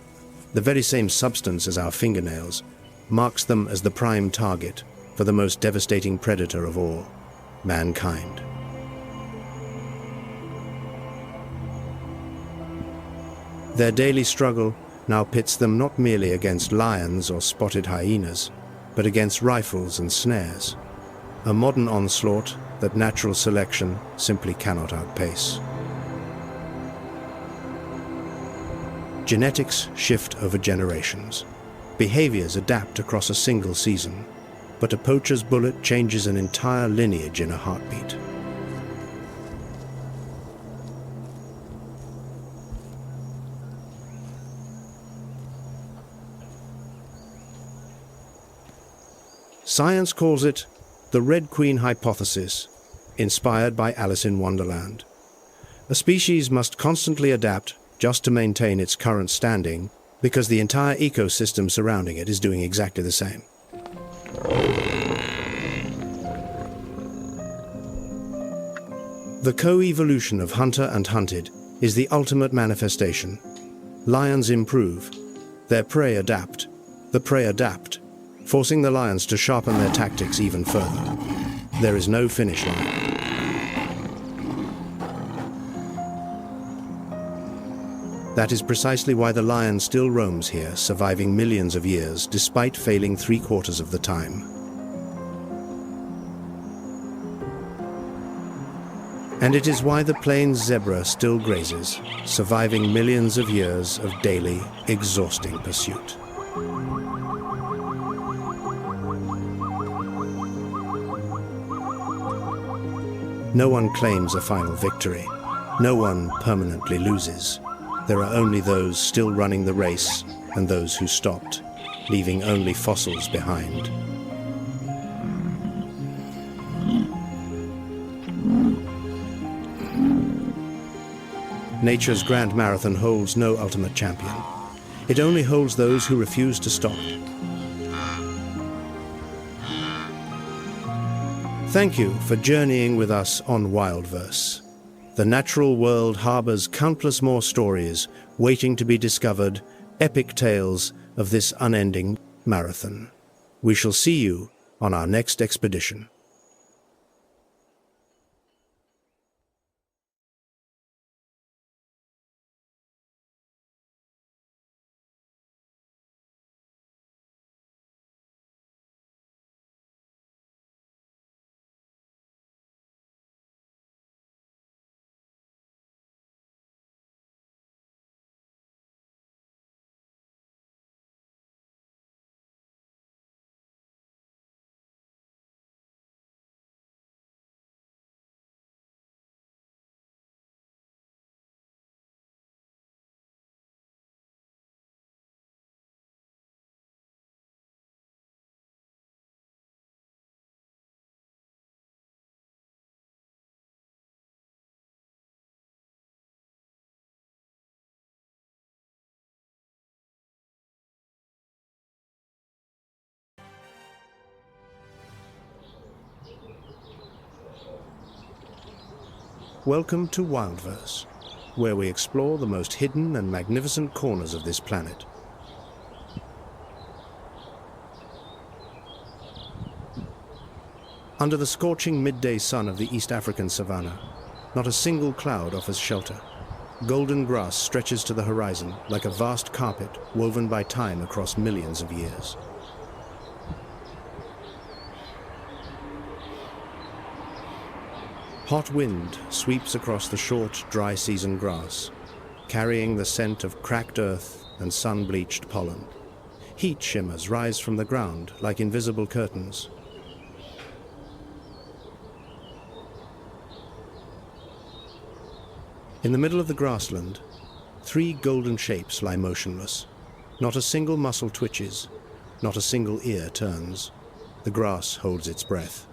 the very same substance as our fingernails, marks them as the prime target for the most devastating predator of all, mankind. Their daily struggle now pits them not merely against lions or spotted hyenas, but against rifles and snares, a modern onslaught that natural selection simply cannot outpace. Genetics shift over generations. Behaviors adapt across a single season, but a poacher's bullet changes an entire lineage in a heartbeat. Science calls it the Red Queen hypothesis, inspired by Alice in Wonderland. A species must constantly adapt just to maintain its current standing, because the entire ecosystem surrounding it is doing exactly the same. The co-evolution of hunter and hunted is the ultimate manifestation. Lions improve, their prey adapt, the prey adapt, forcing the lions to sharpen their tactics even further. There is no finish line. That is precisely why the lion still roams here, surviving millions of years, despite failing 3/4 of the time. And it is why the plains zebra still grazes, surviving millions of years of daily, exhausting pursuit. No one claims a final victory. No one permanently loses. There are only those still running the race and those who stopped, leaving only fossils behind. Nature's grand marathon holds no ultimate champion. It only holds those who refuse to stop. Thank you for journeying with us on WildVerse. The natural world harbors countless more stories waiting to be discovered, epic tales of this unending marathon. We shall see you on our next expedition. Welcome to WildVerse, where we explore the most hidden and magnificent corners of this planet. Under the scorching midday sun of the East African savanna, not a single cloud offers shelter. Golden grass stretches to the horizon like a vast carpet woven by time across millions of years. Hot wind sweeps across the short, dry season grass, carrying the scent of cracked earth and sun-bleached pollen. Heat shimmers rise from the ground like invisible curtains. In the middle of the grassland, 3 golden shapes lie motionless. Not a single muscle twitches, not a single ear turns. The grass holds its breath.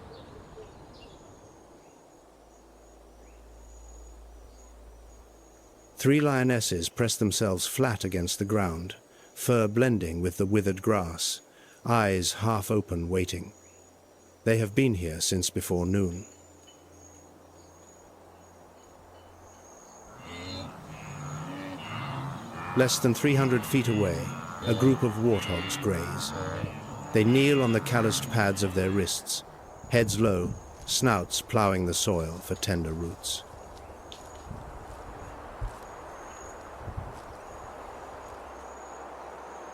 Three lionesses press themselves flat against the ground, fur blending with the withered grass, eyes half open waiting. They have been here since before noon. Less than 300 feet away, a group of warthogs graze. They kneel on the calloused pads of their wrists, heads low, snouts plowing the soil for tender roots.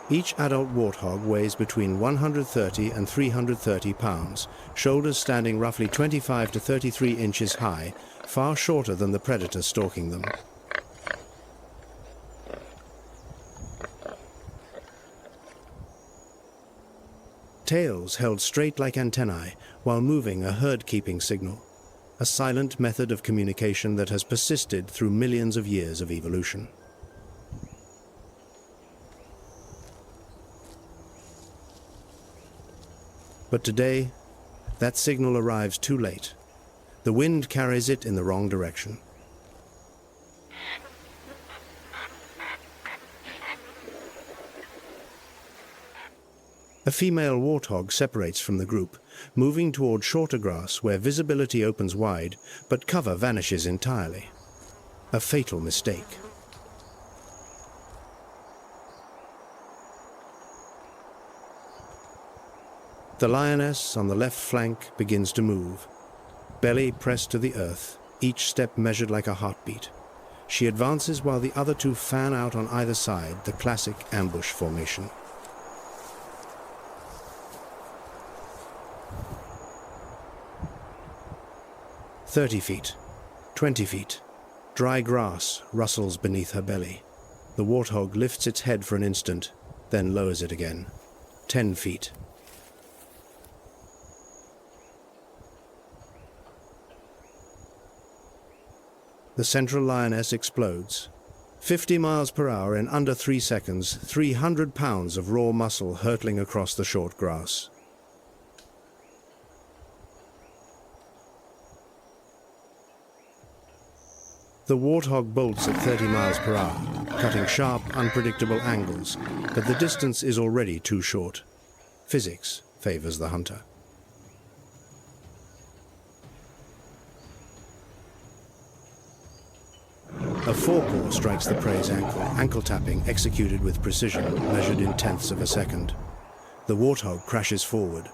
Each adult warthog weighs between 130 and 330 pounds, shoulders standing roughly 25 to 33 inches high, far shorter than the predator stalking them. Tails held straight like antennae while moving a herd-keeping signal, a silent method of communication that has persisted through millions of years of evolution. But today, that signal arrives too late. The wind carries it in the wrong direction. A female warthog separates from the group, moving toward shorter grass where visibility opens wide, but cover vanishes entirely. A fatal mistake. The lioness on the left flank begins to move, belly pressed to the earth, each step measured like a heartbeat. She advances while the other two fan out on either side, the classic ambush formation. "30 feet, 20 feet. Dry grass rustles beneath her belly. The warthog lifts its head for an instant, then lowers it again. 10 feet. The central lioness explodes. 50 miles per hour in under 3 seconds, 300 pounds of raw muscle hurtling across the short grass. The warthog bolts at 30 miles per hour, cutting sharp, unpredictable angles, but the distance is already too short. Physics favors the hunter. A forepaw strikes the prey's ankle tapping executed with precision, measured in tenths of a second. The warthog crashes forward.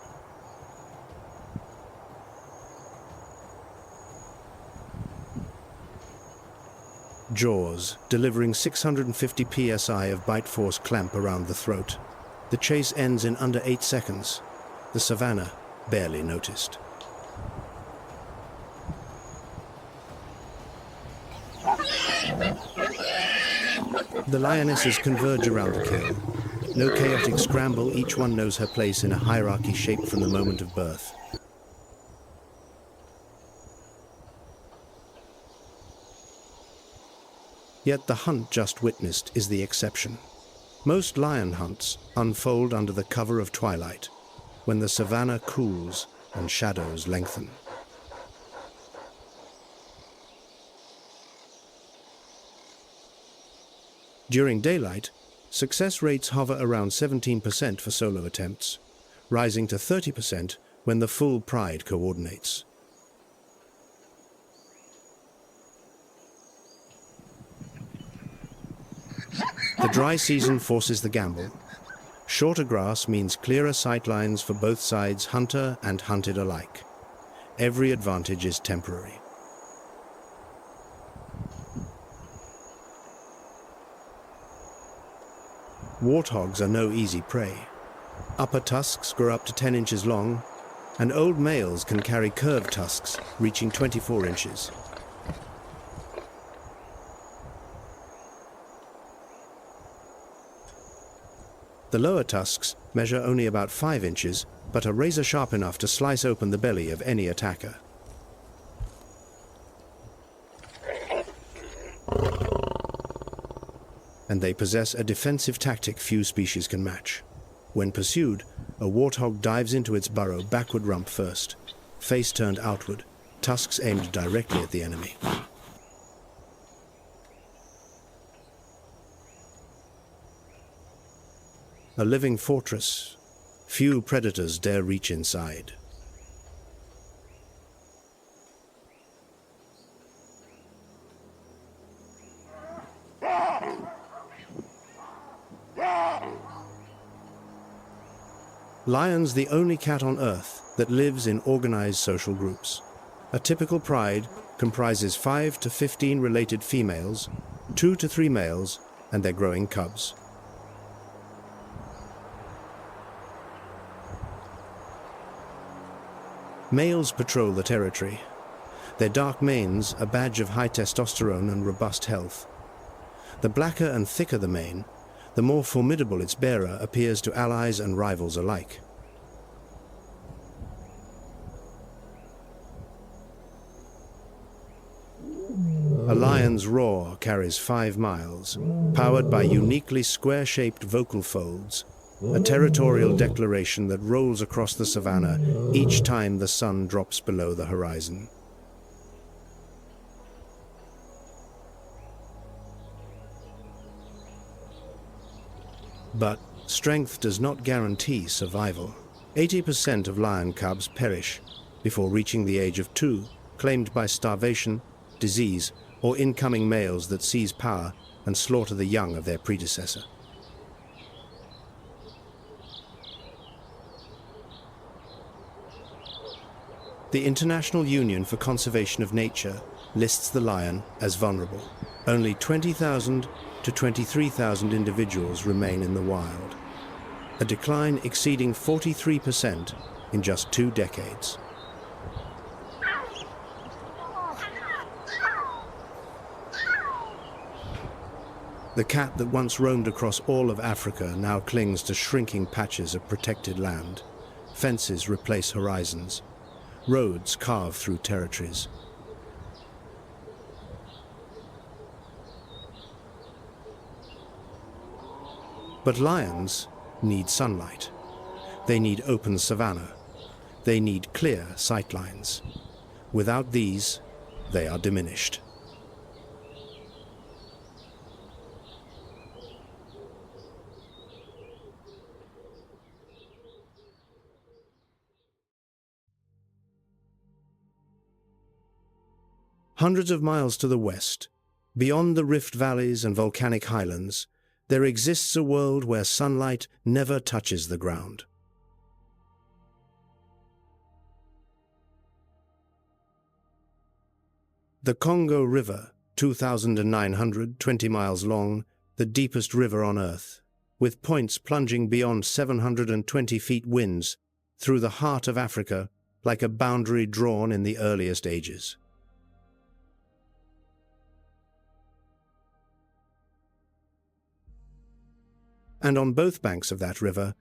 Jaws, delivering 650 psi of bite force clamp around the throat. The chase ends in under 8 seconds. The savannah barely noticed. The lionesses converge around the kill. No chaotic scramble, each one knows her place in a hierarchy shaped from the moment of birth. Yet the hunt just witnessed is the exception. Most lion hunts unfold under the cover of twilight, when the savannah cools and shadows lengthen. During daylight, success rates hover around 17% for solo attempts, rising to 30% when the full pride coordinates. The dry season forces the gamble. Shorter grass means clearer sight lines for both sides, hunter and hunted alike. Every advantage is temporary. Warthogs are no easy prey. Upper tusks grow up to 10 inches long, and old males can carry curved tusks reaching 24 inches. The lower tusks measure only about 5 inches, but are razor sharp enough to slice open the belly of any attacker. And they possess a defensive tactic few species can match. When pursued, a warthog dives into its burrow backward rump first, face turned outward, tusks aimed directly at the enemy. A living fortress, few predators dare reach inside. Lion's the only cat on Earth that lives in organized social groups. A typical pride comprises 5 to 15 related females, 2 to 3 males, and their growing cubs. Males patrol the territory. Their dark manes a badge of high testosterone and robust health. The blacker and thicker the mane, the more formidable its bearer appears to allies and rivals alike. A lion's roar carries 5 miles, powered by uniquely square-shaped vocal folds, a territorial declaration that rolls across the savannah each time the sun drops below the horizon. But strength does not guarantee survival. 80% of lion cubs perish before reaching the age of 2, claimed by starvation, disease, or incoming males that seize power and slaughter the young of their predecessor. The International Union for Conservation of Nature lists the lion as vulnerable. Only 20,000 to 23,000 individuals remain in the wild, a decline exceeding 43% in just 2 decades. The cat that once roamed across all of Africa now clings to shrinking patches of protected land. Fences replace horizons. Roads carve through territories. But lions need sunlight. They need open savanna. They need clear sightlines. Without these, they are diminished. Hundreds of miles to the west, beyond the rift valleys and volcanic highlands, there exists a world where sunlight never touches the ground. The Congo River, 2,920 miles long, the deepest river on Earth, with points plunging beyond 720 feet winds through the heart of Africa like a boundary drawn in the earliest ages. And on both banks of that river,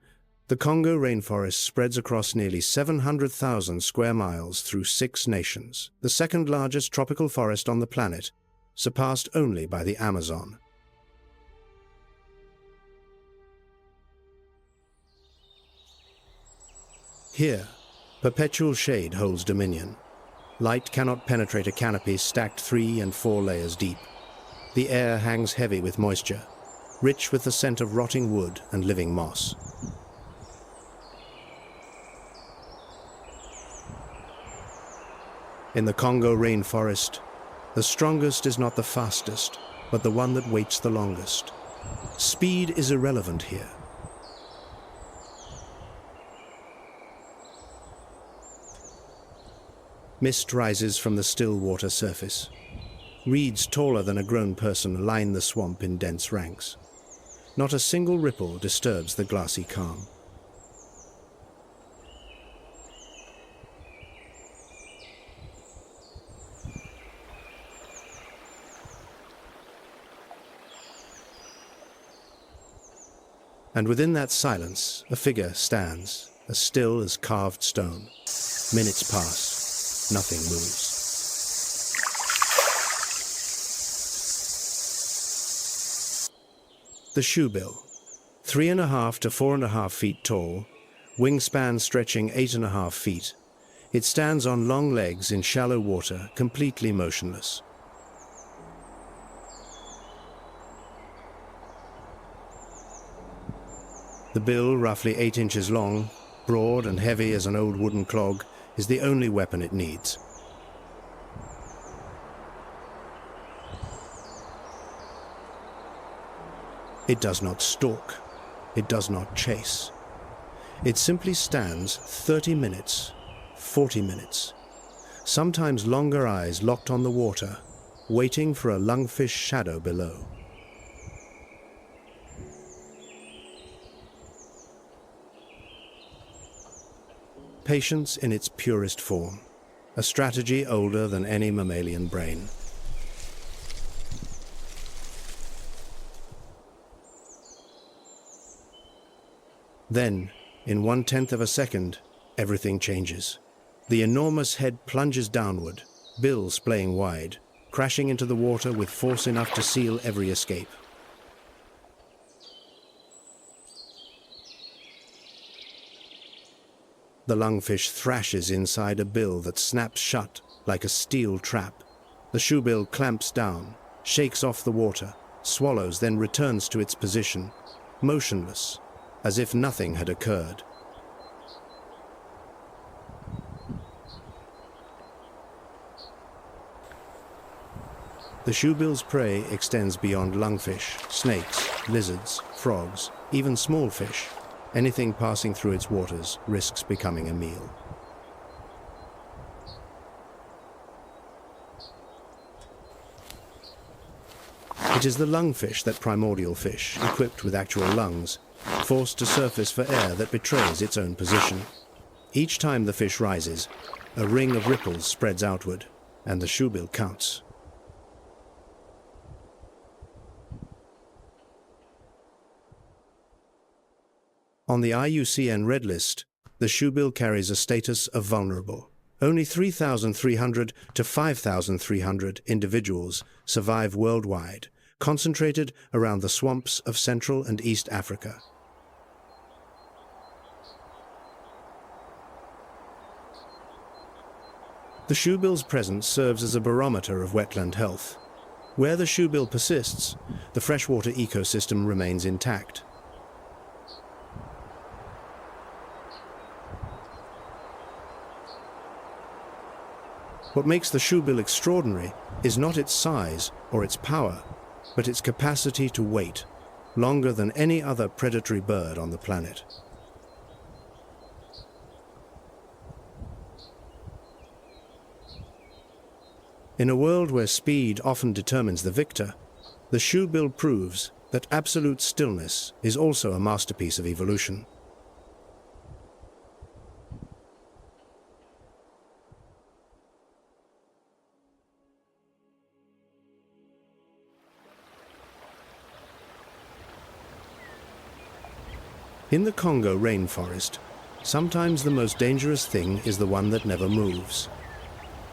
the Congo rainforest spreads across nearly 700,000 square miles through 6 nations, the second largest tropical forest on the planet, surpassed only by the Amazon. Here, perpetual shade holds dominion. Light cannot penetrate a canopy stacked 3 and 4 layers deep. The air hangs heavy with moisture, rich with the scent of rotting wood and living moss. In the Congo rainforest, the strongest is not the fastest, but the one that waits the longest. Speed is irrelevant here. Mist rises from the still water surface. Reeds taller than a grown person line the swamp in dense ranks. Not a single ripple disturbs the glassy calm. And within that silence, a figure stands, as still as carved stone. Minutes pass, nothing moves. The shoebill, 3.5 to 4.5 feet tall, wingspan stretching 8.5 feet. It stands on long legs in shallow water, completely motionless. The bill, roughly 8 inches long, broad and heavy as an old wooden clog, is the only weapon it needs. It does not stalk. It does not chase. It simply stands 30 minutes, 40 minutes, sometimes longer eyes locked on the water, waiting for a lungfish shadow below. Patience in its purest form, a strategy older than any mammalian brain. Then, in 1/10 of a second, everything changes. The enormous head plunges downward, bill splaying wide, crashing into the water with force enough to seal every escape. The lungfish thrashes inside a bill that snaps shut like a steel trap. The shoebill clamps down, shakes off the water, swallows, then returns to its position, motionless, as if nothing had occurred. The shoebill's prey extends beyond lungfish, snakes, lizards, frogs, even small fish. Anything passing through its waters risks becoming a meal. It is the lungfish, that primordial fish, equipped with actual lungs, forced to surface for air that betrays its own position. Each time the fish rises, a ring of ripples spreads outward, and the shoebill counts. On the IUCN Red List, the shoebill carries a status of vulnerable. Only 3,300 to 5,300 individuals survive worldwide, concentrated around the swamps of Central and East Africa. The shoebill's presence serves as a barometer of wetland health. Where the shoebill persists, the freshwater ecosystem remains intact. What makes the shoebill extraordinary is not its size or its power, but its capacity to wait, longer than any other predatory bird on the planet. In a world where speed often determines the victor, the shoebill proves that absolute stillness is also a masterpiece of evolution. In the Congo rainforest, sometimes the most dangerous thing is the one that never moves.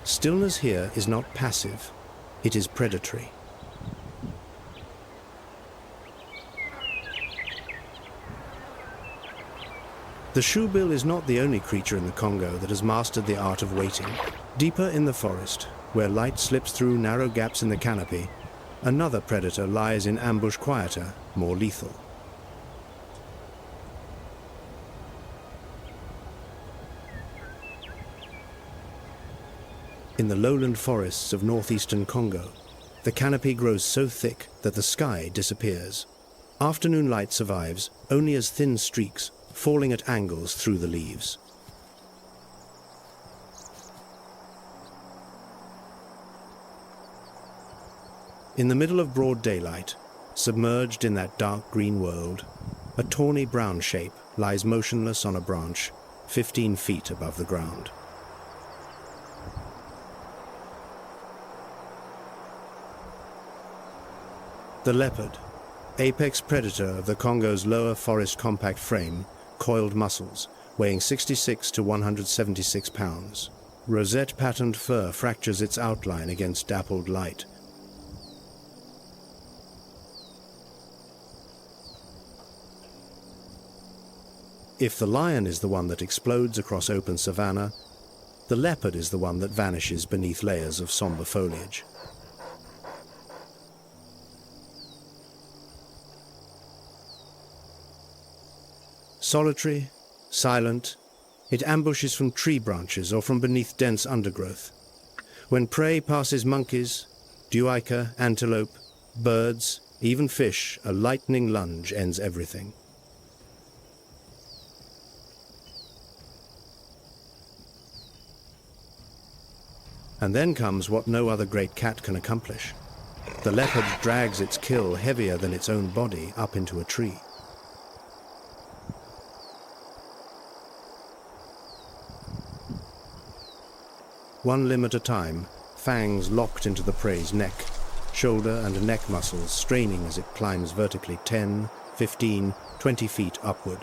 Stillness here is not passive, it is predatory. The shoebill is not the only creature in the Congo that has mastered the art of waiting. Deeper in the forest, where light slips through narrow gaps in the canopy, another predator lies in ambush, quieter, more lethal. In the lowland forests of northeastern Congo, the canopy grows so thick that the sky disappears. Afternoon light survives only as thin streaks falling at angles through the leaves. In the middle of broad daylight, submerged in that dark green world, a tawny brown shape lies motionless on a branch 15 feet above the ground. The leopard, apex predator of the Congo's lower forest compact frame, coiled muscles, weighing 66 to 176 pounds. Rosette-patterned fur fractures its outline against dappled light. If the lion is the one that explodes across open savanna, the leopard is the one that vanishes beneath layers of somber foliage. Solitary, silent, it ambushes from tree branches or from beneath dense undergrowth. When prey passes monkeys, duiker, antelope, birds, even fish, a lightning lunge ends everything. And then comes what no other great cat can accomplish. The leopard drags its kill heavier than its own body up into a tree. One limb at a time, fangs locked into the prey's neck, shoulder and neck muscles straining as it climbs vertically 10, 15, 20 feet upward.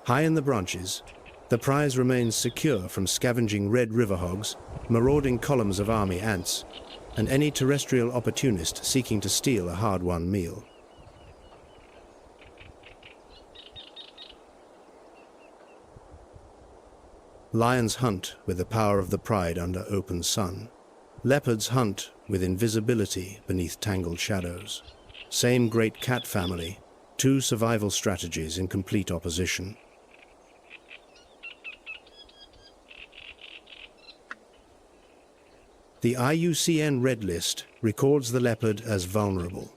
High in the branches, the prize remains secure from scavenging red river hogs, marauding columns of army ants, and any terrestrial opportunist seeking to steal a hard-won meal. Lions hunt with the power of the pride under open sun. Leopards hunt with invisibility beneath tangled shadows. Same great cat family, two survival strategies in complete opposition. The IUCN Red List records the leopard as vulnerable.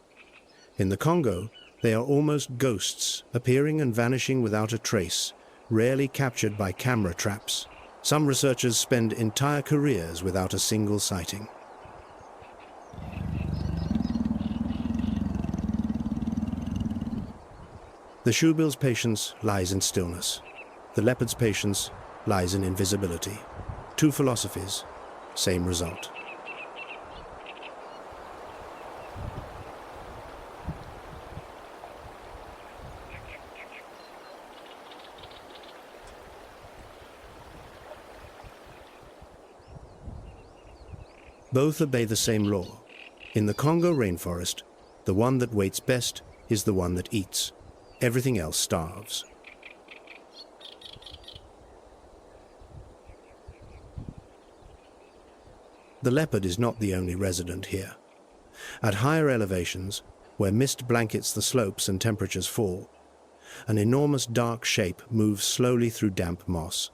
In the Congo, they are almost ghosts, appearing and vanishing without a trace, rarely captured by camera traps. Some researchers spend entire careers without a single sighting. The shoebill's patience lies in stillness. The leopard's patience lies in invisibility. Two philosophies, same result. Both obey the same law. In the Congo rainforest, the one that waits best is the one that eats. Everything else starves. The leopard is not the only resident here. At higher elevations, where mist blankets the slopes and temperatures fall, an enormous dark shape moves slowly through damp moss.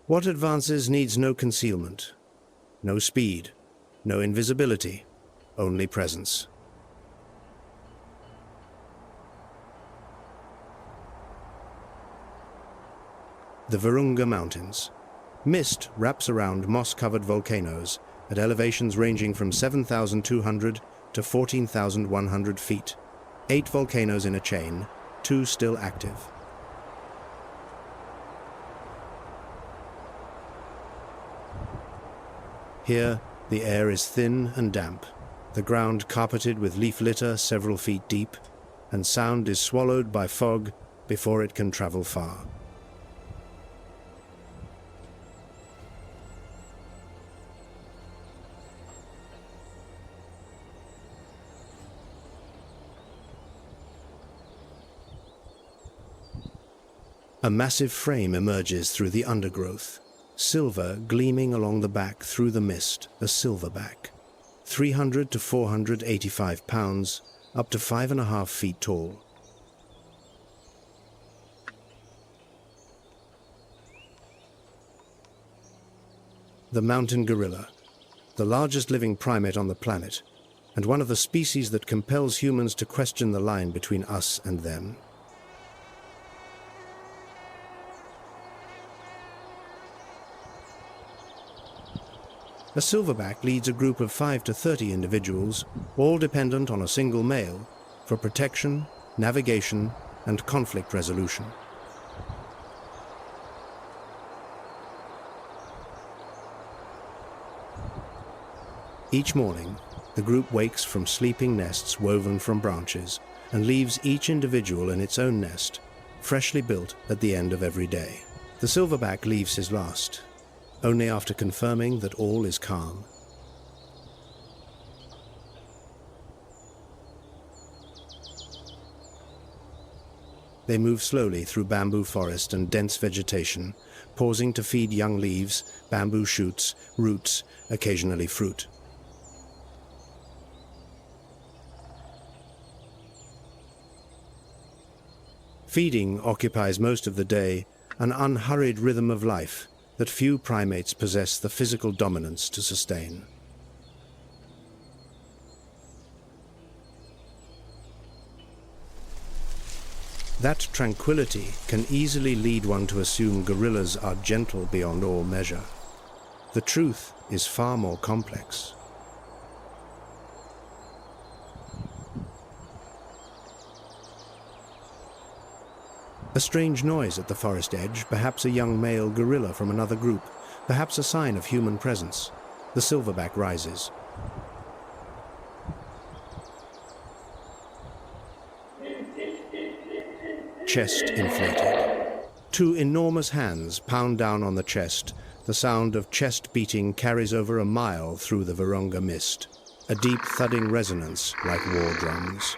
What advances needs no concealment, no speed, no invisibility, only presence. The Virunga Mountains. Mist wraps around moss-covered volcanoes at elevations ranging from 7,200 to 14,100 feet. 8 volcanoes in a chain, 2 still active. Here, the air is thin and damp, the ground carpeted with leaf litter several feet deep, and sound is swallowed by fog before it can travel far. A massive frame emerges through the undergrowth, silver gleaming along the back through the mist, a silverback. 300 to 485 pounds, up to 5.5 feet tall. The mountain gorilla, the largest living primate on the planet, and one of the species that compels humans to question the line between us and them. A silverback leads a group of 5 to 30 individuals, all dependent on a single male, for protection, navigation, and conflict resolution. Each morning, the group wakes from sleeping nests woven from branches and leaves each individual in its own nest, freshly built at the end of every day. The silverback leaves his last, only after confirming that all is calm. They move slowly through bamboo forest and dense vegetation, pausing to feed young leaves, bamboo shoots, roots, occasionally fruit. Feeding occupies most of the day, an unhurried rhythm of life that few primates possess the physical dominance to sustain. That tranquility can easily lead one to assume gorillas are gentle beyond all measure. The truth is far more complex. A strange noise at the forest edge, perhaps a young male gorilla from another group, perhaps a sign of human presence. The silverback rises. Chest inflated. 2 enormous hands pound down on the chest. The sound of chest beating carries over a mile through the Virunga mist, a deep thudding resonance like war drums.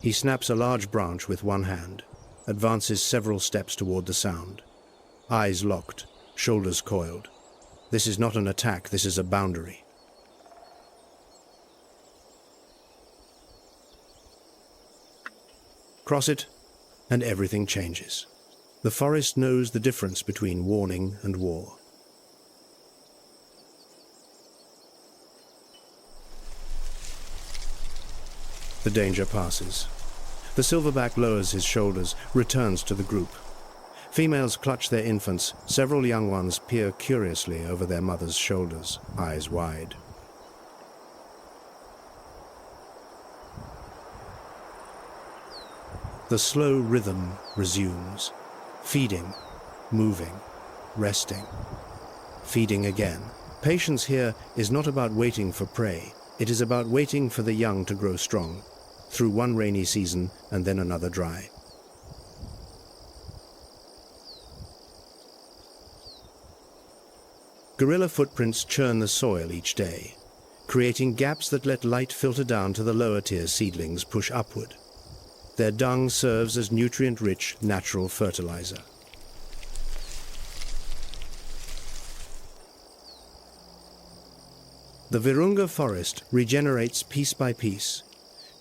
He snaps a large branch with one hand, advances several steps toward the sound. Eyes locked, shoulders coiled. This is not an attack, this is a boundary. Cross it, and everything changes. The forest knows the difference between warning and war. The danger passes. The silverback lowers his shoulders, returns to the group. Females clutch their infants. Several young ones peer curiously over their mother's shoulders, eyes wide. The slow rhythm resumes. Feeding, moving, resting, feeding again. Patience here is not about waiting for prey. It is about waiting for the young to grow strong, through one rainy season and then another dry. Gorilla footprints churn the soil each day, creating gaps that let light filter down to the lower-tier seedlings push upward. Their dung serves as nutrient-rich natural fertilizer. The Virunga forest regenerates piece by piece,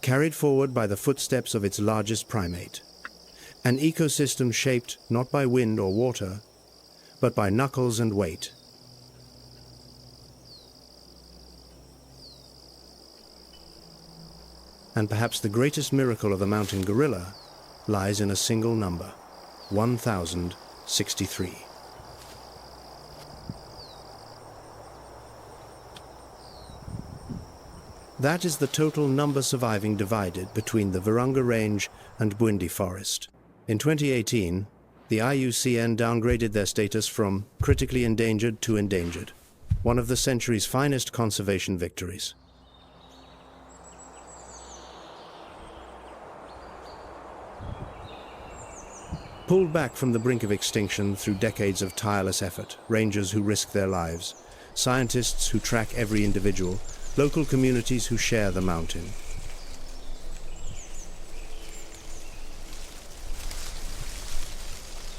carried forward by the footsteps of its largest primate. An ecosystem shaped not by wind or water, but by knuckles and weight. And perhaps the greatest miracle of the mountain gorilla lies in a single number, 1063. That is the total number surviving divided between the Virunga Range and Bwindi Forest. In 2018, the IUCN downgraded their status from critically endangered to endangered, one of the century's finest conservation victories. Pulled back from the brink of extinction through decades of tireless effort, rangers who risk their lives, scientists who track every individual, local communities who share the mountain.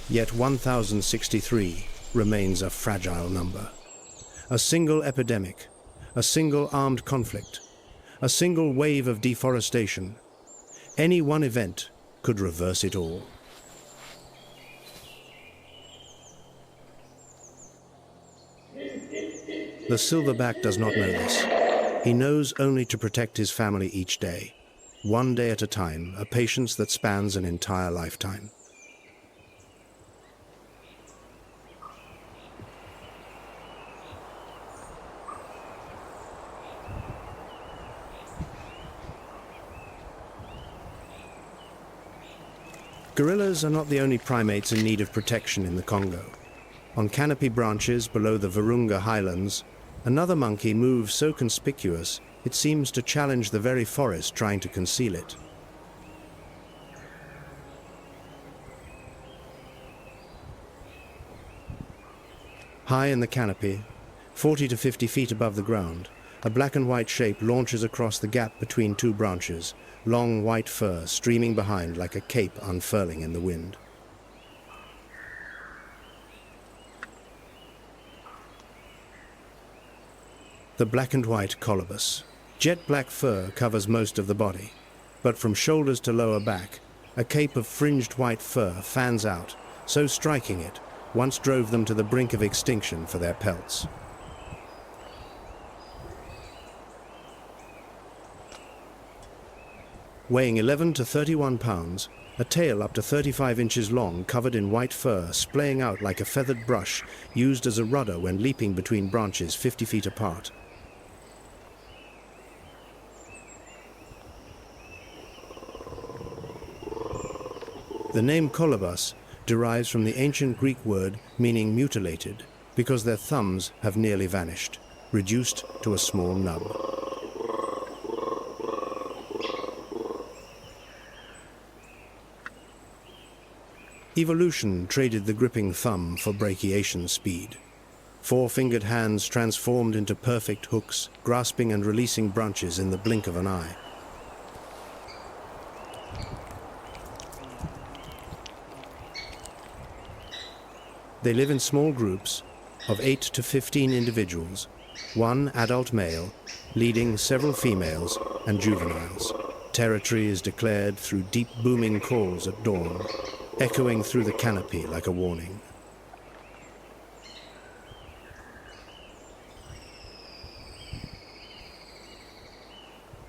Yet 1063 remains a fragile number. A single epidemic, a single armed conflict, a single wave of deforestation. Any one event could reverse it all. The silverback does not know this. He knows only to protect his family each day, one day at a time, a patience that spans an entire lifetime. Gorillas are not the only primates in need of protection in the Congo. On canopy branches below the Virunga highlands, another monkey moves so conspicuous it seems to challenge the very forest trying to conceal it. High in the canopy, 40 to 50 feet above the ground, a black and white shape launches across the gap between two branches, long white fur streaming behind like a cape unfurling in the wind. The black and white colobus. Jet black fur covers most of the body, but from shoulders to lower back, a cape of fringed white fur fans out, so striking it once drove them to the brink of extinction for their pelts. Weighing 11 to 31 pounds, a tail up to 35 inches long covered in white fur splaying out like a feathered brush used as a rudder when leaping between branches 50 feet apart. The name colobus derives from the ancient Greek word meaning mutilated, because their thumbs have nearly vanished, reduced to a small nub. Evolution traded the gripping thumb for brachiation speed. Four-fingered hands transformed into perfect hooks, grasping and releasing branches in the blink of an eye. They live in small groups of 8 to 15 individuals, one adult male leading several females and juveniles. Territory is declared through deep booming calls at dawn, echoing through the canopy like a warning.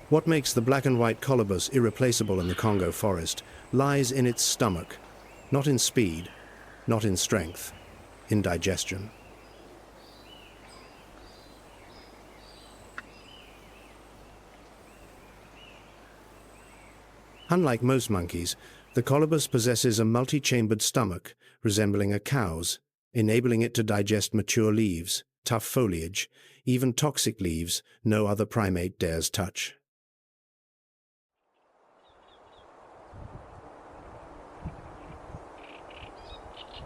What makes the black and white colobus irreplaceable in the Congo forest lies in its stomach, not in speed, not in strength, in digestion. Unlike most monkeys, the colobus possesses a multi-chambered stomach resembling a cow's, enabling it to digest mature leaves, tough foliage, even toxic leaves no other primate dares touch.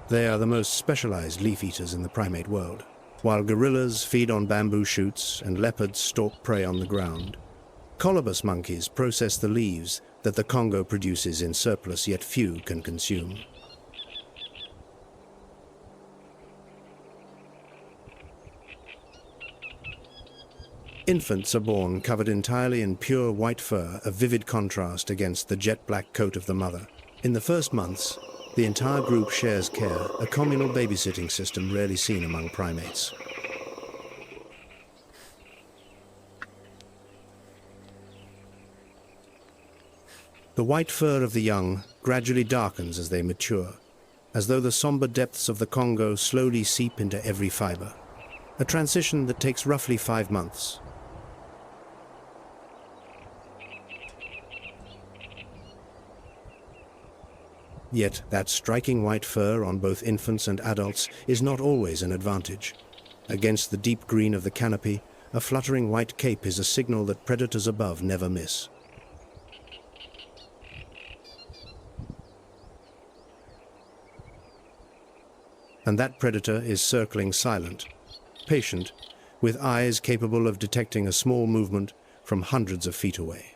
They are the most specialized leaf eaters in the primate world. While gorillas feed on bamboo shoots and leopards stalk prey on the ground, colobus monkeys process the leaves that the Congo produces in surplus yet few can consume. Infants are born covered entirely in pure white fur, a vivid contrast against the jet-black coat of the mother. In the first months, the entire group shares care, a communal babysitting system rarely seen among primates. The white fur of the young gradually darkens as they mature, as though the somber depths of the Congo slowly seep into every fiber, a transition that takes roughly 5 months. Yet that striking white fur on both infants and adults is not always an advantage. Against the deep green of the canopy, a fluttering white cape is a signal that predators above never miss. And that predator is circling silent, patient, with eyes capable of detecting a small movement from hundreds of feet away.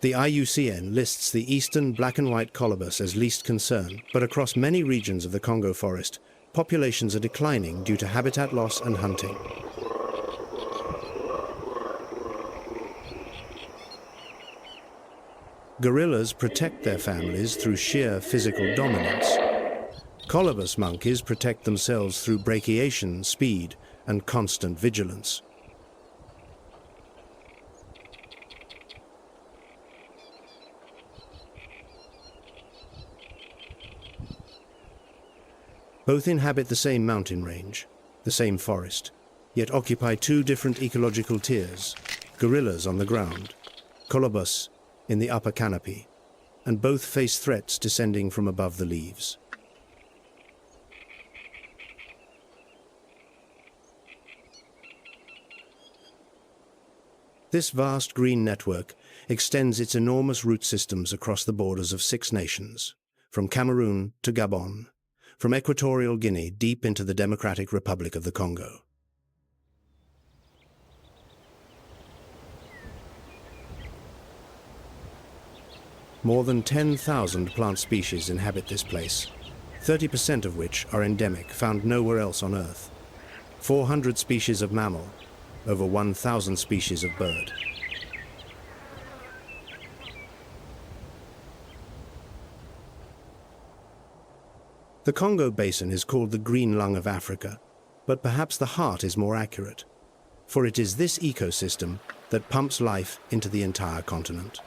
The IUCN lists the eastern black and white colobus as least concern, but across many regions of the Congo forest, populations are declining due to habitat loss and hunting. Gorillas protect their families through sheer physical dominance. Colobus monkeys protect themselves through brachiation, speed, and constant vigilance. Both inhabit the same mountain range, the same forest, yet occupy 2 different ecological tiers: gorillas on the ground, colobus in the upper canopy, and both face threats descending from above the leaves. This vast green network extends its enormous root systems across the borders of 6 nations, from Cameroon to Gabon, from Equatorial Guinea deep into the Democratic Republic of the Congo. More than 10,000 plant species inhabit this place, 30% of which are endemic, found nowhere else on Earth. 400 species of mammal, over 1,000 species of bird. The Congo Basin is called the green lung of Africa, but perhaps the heart is more accurate, for it is this ecosystem that pumps life into the entire continent.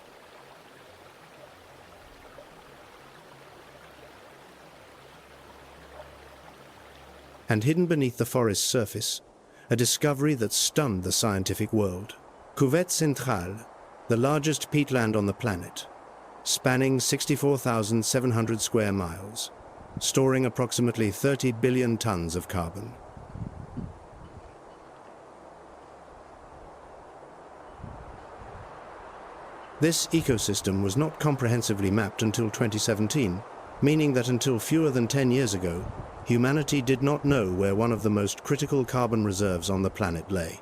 And hidden beneath the forest's surface, a discovery that stunned the scientific world. Cuvette Centrale, the largest peatland on the planet, spanning 64,700 square miles, storing approximately 30 billion tons of carbon. This ecosystem was not comprehensively mapped until 2017, meaning that until fewer than 10 years ago, humanity did not know where one of the most critical carbon reserves on the planet lay.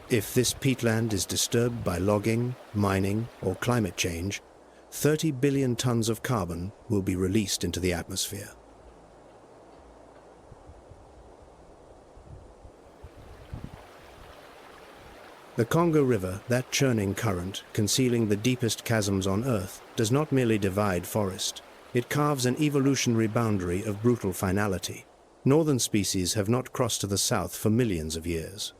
If this peatland is disturbed by logging, mining, or climate change, 30 billion tons of carbon will be released into the atmosphere. The Congo River, that churning current, concealing the deepest chasms on Earth, does not merely divide forest. It carves an evolutionary boundary of brutal finality. Northern species have not crossed to the south for millions of years.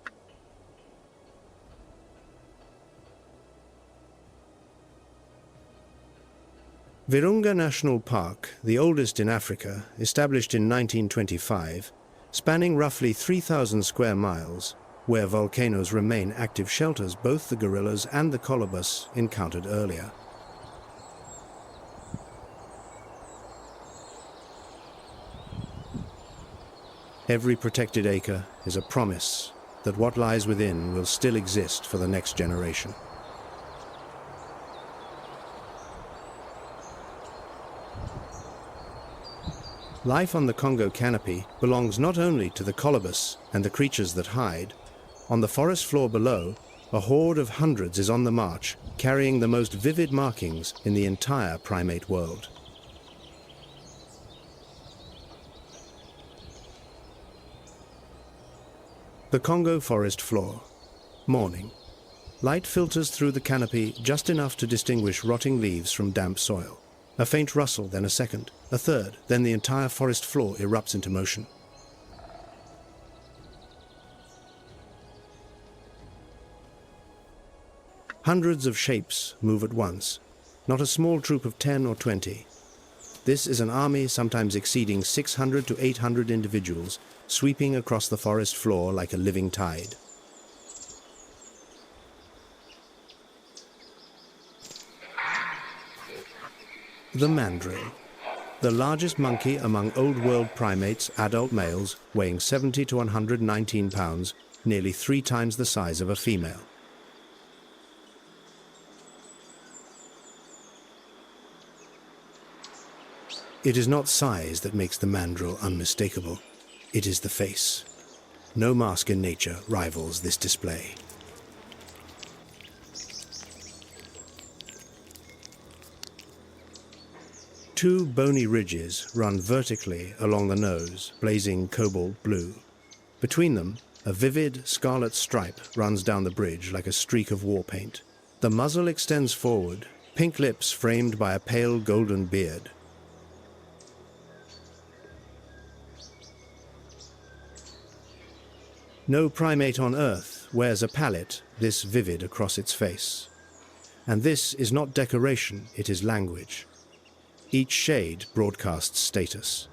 Virunga National Park, the oldest in Africa, established in 1925, spanning roughly 3,000 square miles, where volcanoes remain active shelters both the gorillas and the colobus encountered earlier. Every protected acre is a promise that what lies within will still exist for the next generation. Life on the Congo canopy belongs not only to the colobus and the creatures that hide. On the forest floor below, a horde of hundreds is on the march, carrying the most vivid markings in the entire primate world. The Congo forest floor. Morning. Light filters through the canopy just enough to distinguish rotting leaves from damp soil. A faint rustle, then a second, a third, then the entire forest floor erupts into motion. Hundreds of shapes move at once, not a small troop of 10 or 20. This is an army sometimes exceeding 600 to 800 individuals, sweeping across the forest floor like a living tide. The mandrill, the largest monkey among Old World primates, adult males, weighing 70 to 119 pounds, nearly 3 times the size of a female. It is not size that makes the mandrill unmistakable. It is the face. No mask in nature rivals this display. Two bony ridges run vertically along the nose, blazing cobalt blue. Between them, a vivid scarlet stripe runs down the bridge like a streak of war paint. The muzzle extends forward, pink lips framed by a pale golden beard. No primate on Earth wears a palette this vivid across its face. And this is not decoration, it is language. Each shade broadcasts status.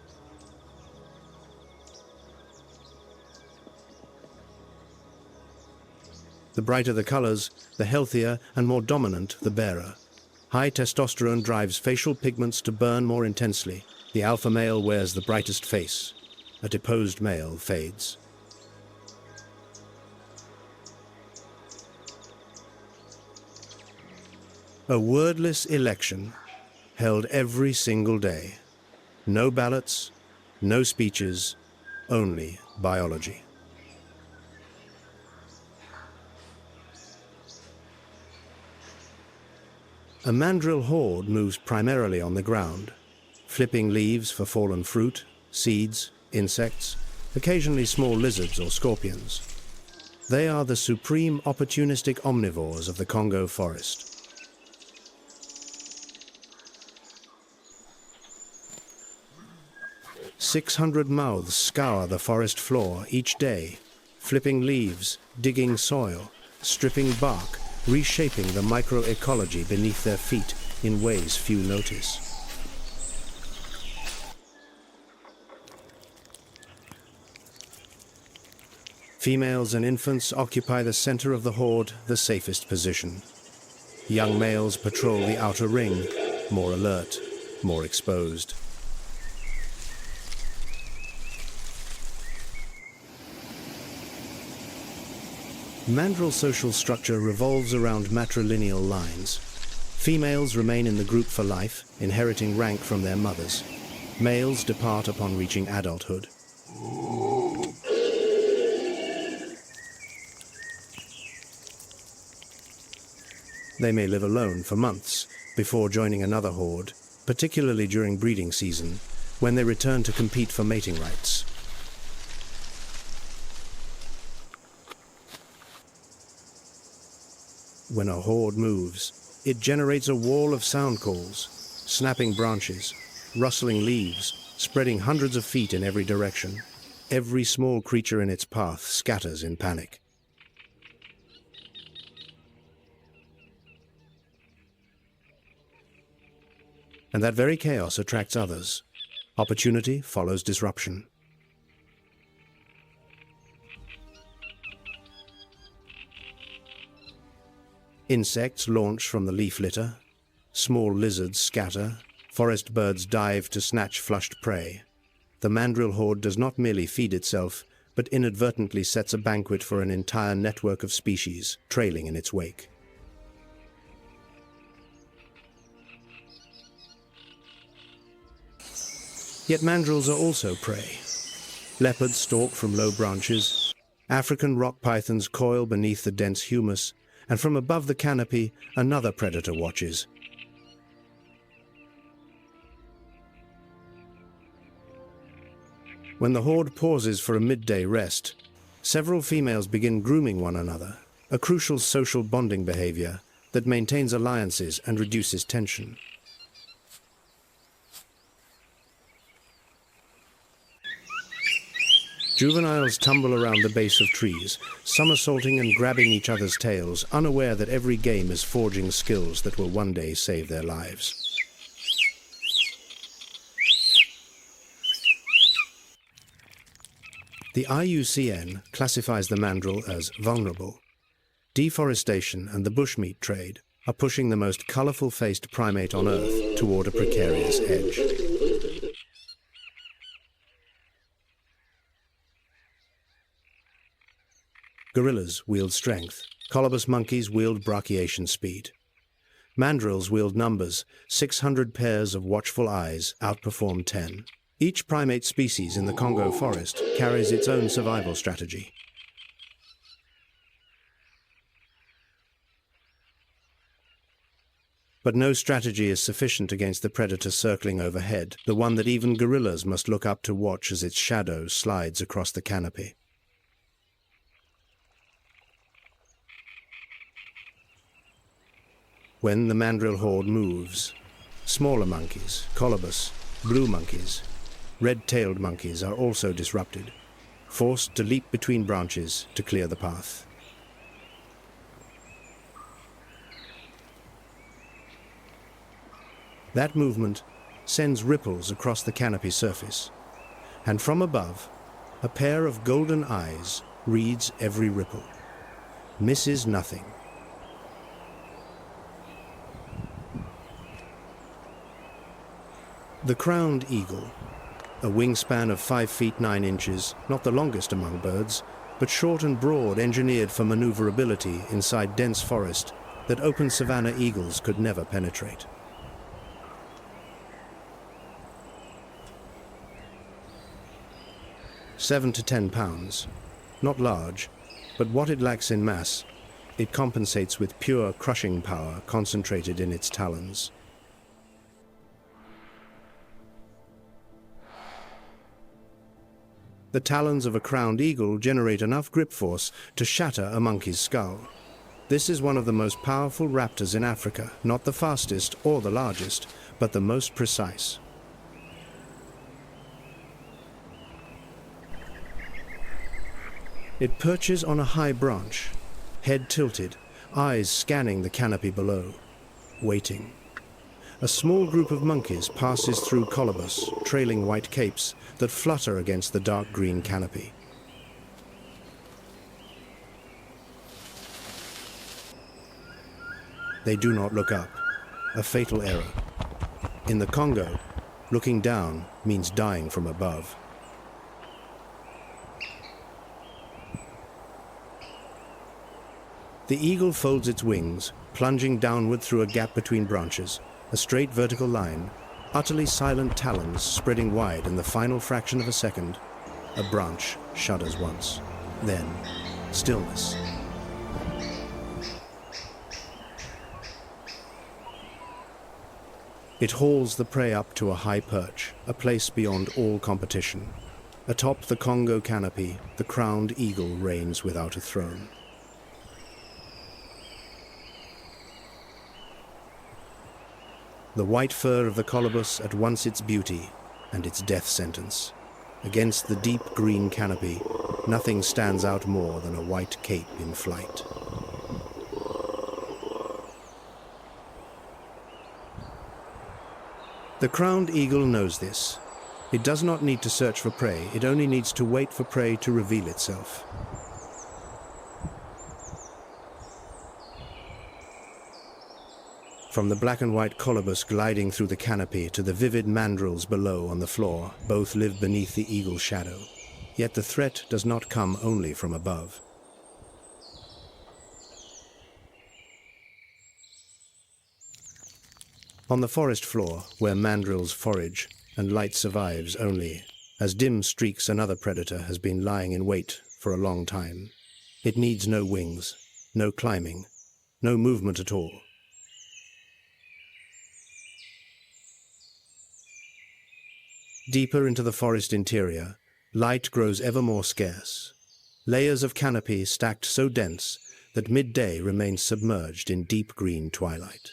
The brighter the colors, the healthier and more dominant the bearer. High testosterone drives facial pigments to burn more intensely. The alpha male wears the brightest face. A deposed male fades. A wordless election, held every single day. No ballots, no speeches, only biology. A mandrill horde moves primarily on the ground, flipping leaves for fallen fruit, seeds, insects, occasionally small lizards or scorpions. They are the supreme opportunistic omnivores of the Congo forest. "600 mouths scour the forest floor each day, flipping leaves, digging soil, stripping bark, reshaping the microecology beneath their feet in ways few notice. Females and infants occupy the center of the horde, the safest position. Young males patrol the outer ring, more alert, more exposed. Mandrill social structure revolves around matrilineal lines. Females remain in the group for life, inheriting rank from their mothers. Males depart upon reaching adulthood. They may live alone for months, before joining another horde, particularly during breeding season, when they return to compete for mating rights. When a horde moves, it generates a wall of sound calls, snapping branches, rustling leaves, spreading hundreds of feet in every direction. Every small creature in its path scatters in panic. And that very chaos attracts others. Opportunity follows disruption. Insects launch from the leaf litter. Small lizards scatter. Forest birds dive to snatch flushed prey. The mandrill horde does not merely feed itself, but inadvertently sets a banquet for an entire network of species, trailing in its wake. Yet mandrills are also prey. Leopards stalk from low branches. African rock pythons coil beneath the dense humus, and from above the canopy, another predator watches. When the horde pauses for a midday rest, several females begin grooming one another, a crucial social bonding behavior that maintains alliances and reduces tension. Juveniles tumble around the base of trees, somersaulting and grabbing each other's tails, unaware that every game is forging skills that will one day save their lives. The IUCN classifies the mandrill as vulnerable. Deforestation and the bushmeat trade are pushing the most colorful-faced primate on Earth toward a precarious edge. Gorillas wield strength. Colobus monkeys wield brachiation speed. Mandrills wield numbers. 600 pairs of watchful eyes outperform 10. Each primate species in the Congo forest carries its own survival strategy. But no strategy is sufficient against the predator circling overhead, the one that even gorillas must look up to watch as its shadow slides across the canopy. When the mandrill horde moves, smaller monkeys, colobus, blue monkeys, red-tailed monkeys are also disrupted, forced to leap between branches to clear the path. That movement sends ripples across the canopy surface, and from above, a pair of golden eyes reads every ripple, misses nothing. The crowned eagle, a wingspan of 5 feet 9 inches, not the longest among birds, but short and broad, engineered for maneuverability inside dense forest that open savanna eagles could never penetrate. Seven to 10 pounds, not large, but what it lacks in mass, it compensates with pure crushing power concentrated in its talons. The talons of a crowned eagle generate enough grip force to shatter a monkey's skull. This is one of the most powerful raptors in Africa, not the fastest or the largest, but the most precise. It perches on a high branch, head tilted, eyes scanning the canopy below, waiting. A small group of monkeys passes through colobus, trailing white capes that flutter against the dark green canopy. They do not look up, a fatal error. In the Congo, looking down means dying from above. The eagle folds its wings, plunging downward through a gap between branches, a straight vertical line, utterly silent talons spreading wide in the final fraction of a second. A branch shudders once, then stillness. It hauls the prey up to a high perch, a place beyond all competition. Atop the Congo canopy, the crowned eagle reigns without a throne. The white fur of the colobus at once its beauty and its death sentence. Against the deep green canopy, nothing stands out more than a white cape in flight. The crowned eagle knows this. It does not need to search for prey, it only needs to wait for prey to reveal itself. From the black and white colobus gliding through the canopy to the vivid mandrills below on the floor, both live beneath the eagle's shadow. Yet the threat does not come only from above. On the forest floor, where mandrills forage and light survives only, as dim streaks another predator has been lying in wait for a long time. It needs no wings, no climbing, no movement at all. Deeper into the forest interior, light grows ever more scarce. Layers of canopy stacked so dense that midday remains submerged in deep green twilight.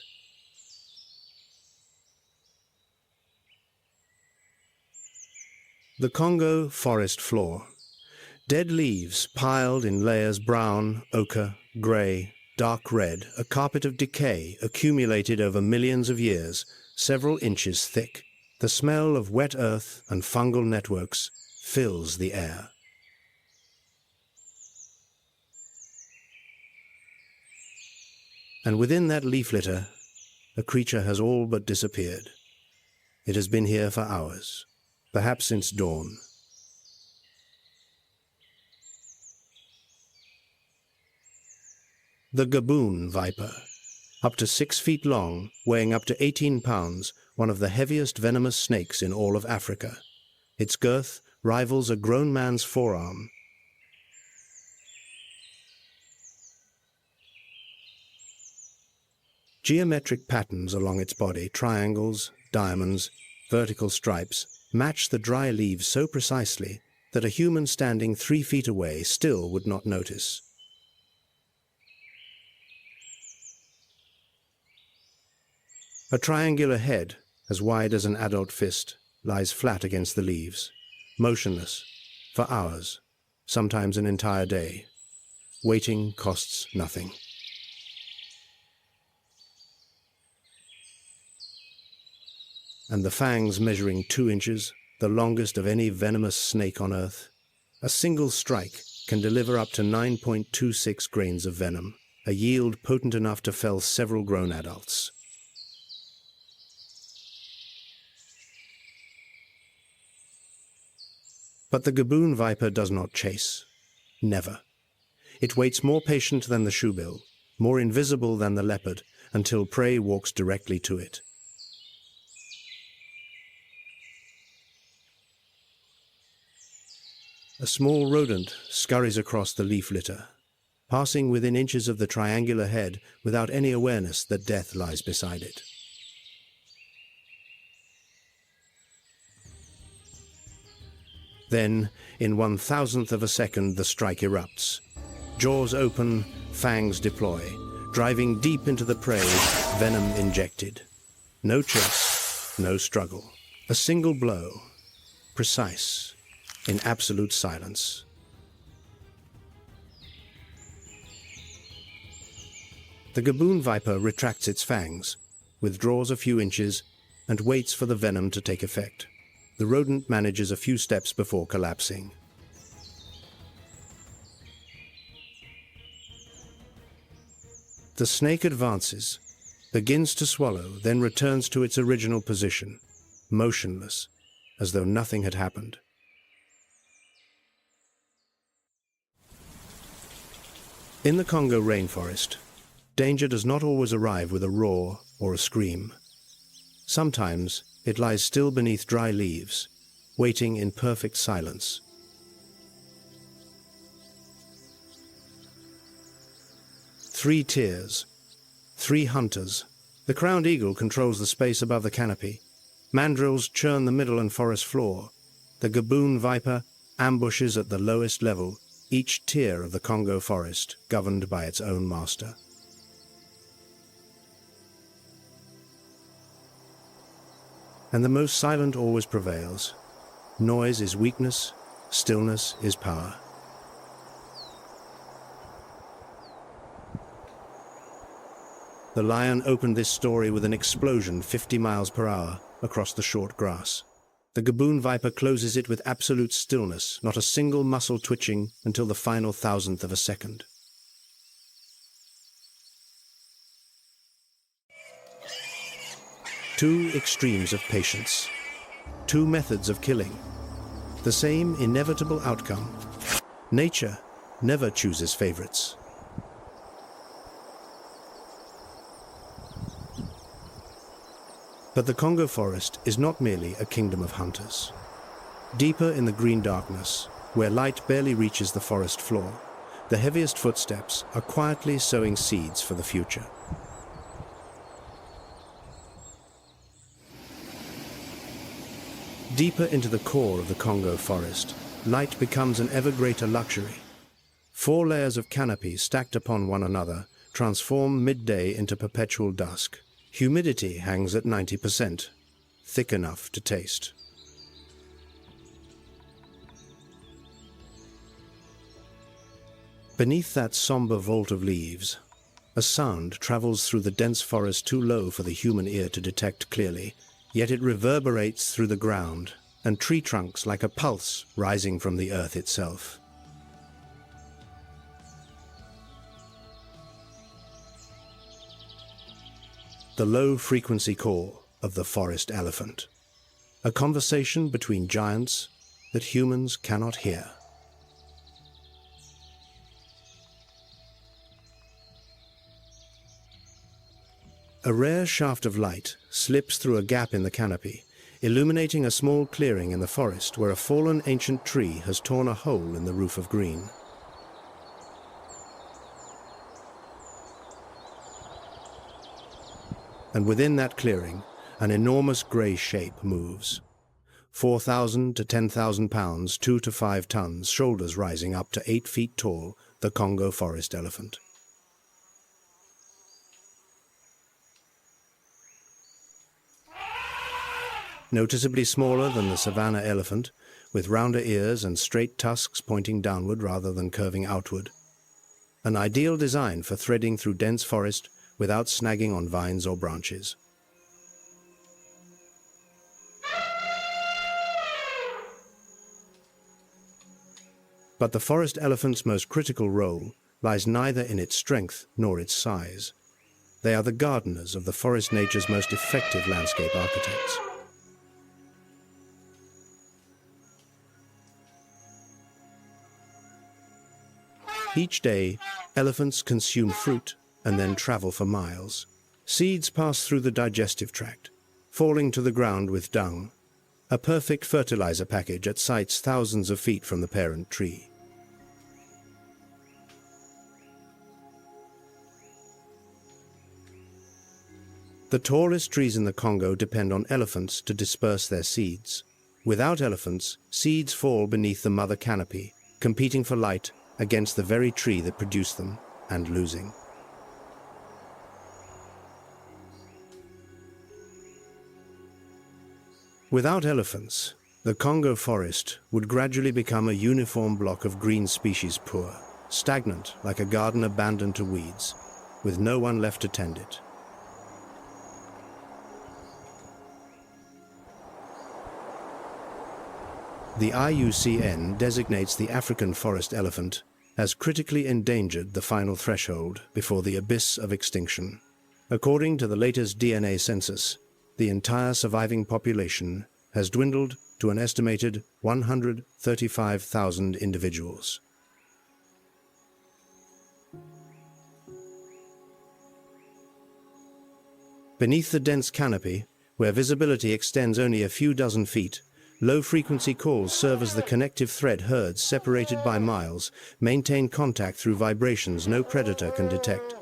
The Congo forest floor. Dead leaves piled in layers brown, ochre, grey, dark red, a carpet of decay accumulated over millions of years, several inches thick. The smell of wet earth and fungal networks fills the air. And within that leaf litter, a creature has all but disappeared. It has been here for hours, perhaps since dawn. The gaboon viper, up to 6 feet long, weighing up to 18 pounds, one of the heaviest venomous snakes in all of Africa. Its girth rivals a grown man's forearm. Geometric patterns along its body, triangles, diamonds, vertical stripes, match the dry leaves so precisely that a human standing 3 feet away still would not notice. A triangular head, as wide as an adult fist, lies flat against the leaves, motionless, for hours, sometimes an entire day. Waiting costs nothing. And the fangs measuring 2 inches, the longest of any venomous snake on earth. A single strike can deliver up to 9.26 grains of venom, a yield potent enough to fell several grown adults. But the gaboon viper does not chase. Never. It waits more patient than the shoebill, more invisible than the leopard, until prey walks directly to it. A small rodent scurries across the leaf litter, passing within inches of the triangular head without any awareness that death lies beside it. Then, in 1/1000th of a second, the strike erupts. Jaws open, fangs deploy, driving deep into the prey, venom injected. No chase, no struggle. A single blow, precise, in absolute silence. The gaboon viper retracts its fangs, withdraws a few inches, and waits for the venom to take effect. The rodent manages a few steps before collapsing. The snake advances, begins to swallow, then returns to its original position, motionless, as though nothing had happened. In the Congo rainforest, danger does not always arrive with a roar or a scream. Sometimes it lies still beneath dry leaves, waiting in perfect silence. Three tiers, 3 hunters, The crowned eagle controls the space above the canopy. Mandrills churn the middle and forest floor. The gaboon viper ambushes at the lowest level, each tier of the Congo forest governed by its own master. And the most silent always prevails. Noise is weakness, stillness is power. The lion opened this story with an explosion 50 miles per hour across the short grass. The gaboon viper closes it with absolute stillness, not a single muscle twitching until the final thousandth of a second. Two extremes of patience. Two methods of killing. The same inevitable outcome. Nature never chooses favorites. But the Congo forest is not merely a kingdom of hunters. Deeper in the green darkness, where light barely reaches the forest floor, the heaviest footsteps are quietly sowing seeds for the future. Deeper into the core of the Congo forest, light becomes an ever greater luxury. 4 layers of canopy stacked upon one another transform midday into perpetual dusk. Humidity hangs at 90%, thick enough to taste. Beneath that somber vault of leaves, a sound travels through the dense forest too low for the human ear to detect clearly, yet it reverberates through the ground and tree trunks like a pulse rising from the earth itself. The low-frequency call of the forest elephant. A conversation between giants that humans cannot hear. A rare shaft of light slips through a gap in the canopy, illuminating a small clearing in the forest where a fallen ancient tree has torn a hole in the roof of green. And within that clearing, an enormous grey shape moves. 4,000 to 10,000 pounds, 2 to 5 tons, shoulders rising up to 8 feet tall, the Congo forest elephant. Noticeably smaller than the savanna elephant, with rounder ears and straight tusks pointing downward rather than curving outward. An ideal design for threading through dense forest without snagging on vines or branches. But the forest elephant's most critical role lies neither in its strength nor its size. They are the gardeners of the forest nature's most effective landscape architects. Each day, elephants consume fruit and then travel for miles. Seeds pass through the digestive tract, falling to the ground with dung, a perfect fertilizer package at sites thousands of feet from the parent tree. The tallest trees in the Congo depend on elephants to disperse their seeds. Without elephants, seeds fall beneath the mother canopy, competing for light against the very tree that produced them, and losing. Without elephants, the Congo forest would gradually become a uniform block of green species poor, stagnant like a garden abandoned to weeds, with no one left to tend it. The IUCN designates the African forest elephant as critically endangered, the final threshold before the abyss of extinction. According to the latest DNA census, the entire surviving population has dwindled to an estimated 135,000 individuals. Beneath the dense canopy, where visibility extends only a few dozen feet, low-frequency calls serve as the connective thread. Herds separated by miles maintain contact through vibrations no predator can detect.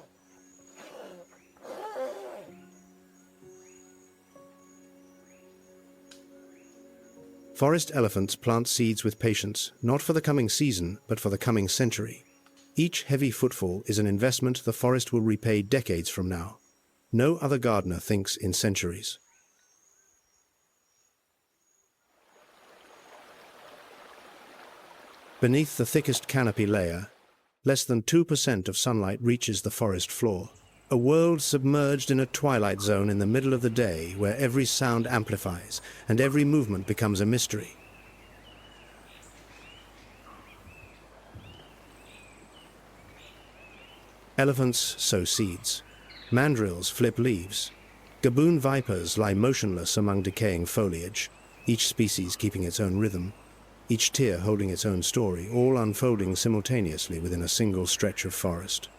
Forest elephants plant seeds with patience, not for the coming season, but for the coming century. Each heavy footfall is an investment the forest will repay decades from now. No other gardener thinks in centuries. Beneath the thickest canopy layer, less than 2% of sunlight reaches the forest floor. A world submerged in a twilight zone in the middle of the day where every sound amplifies and every movement becomes a mystery. Elephants sow seeds. Mandrills flip leaves. Gaboon vipers lie motionless among decaying foliage, each species keeping its own rhythm, each tier holding its own story, all unfolding simultaneously within a single stretch of forest.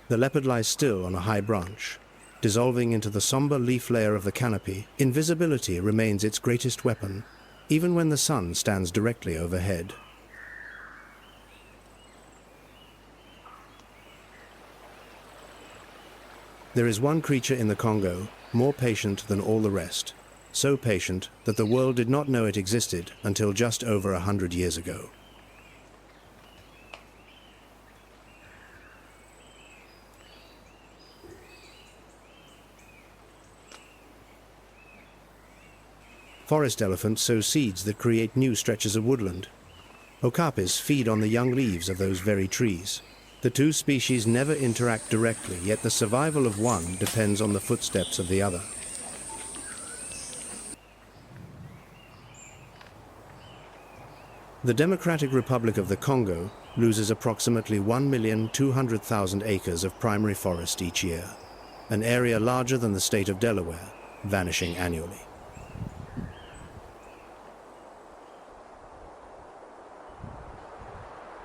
The leopard lies still on a high branch. Dissolving into the somber leaf layer of the canopy, invisibility remains its greatest weapon, even when the sun stands directly overhead. There is one creature in the Congo more patient than all the rest, so patient that the world did not know it existed until just over 100 years ago. Forest elephants sow seeds that create new stretches of woodland. Okapis feed on the young leaves of those very trees. The two species never interact directly, yet the survival of one depends on the footsteps of the other. The Democratic Republic of the Congo loses approximately 1,200,000 acres of primary forest each year, an area larger than the state of Delaware, vanishing annually.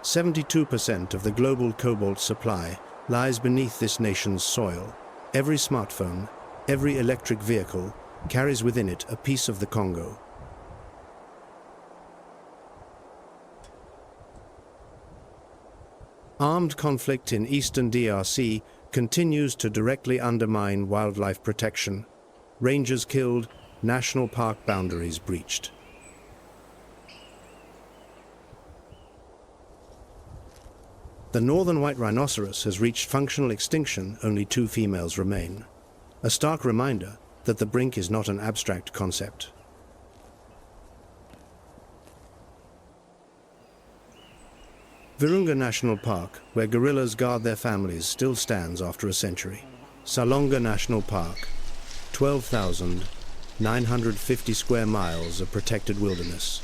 "72% of the global cobalt supply lies beneath this nation's soil. Every smartphone, every electric vehicle carries within it a piece of the Congo. Armed conflict in eastern DRC continues to directly undermine wildlife protection. Rangers killed, national park boundaries breached. The northern white rhinoceros has reached functional extinction, only 2 females remain. A stark reminder that the brink is not an abstract concept. Virunga National Park, where gorillas guard their families, still stands after a century. Salonga National Park, 12,950 square miles of protected wilderness,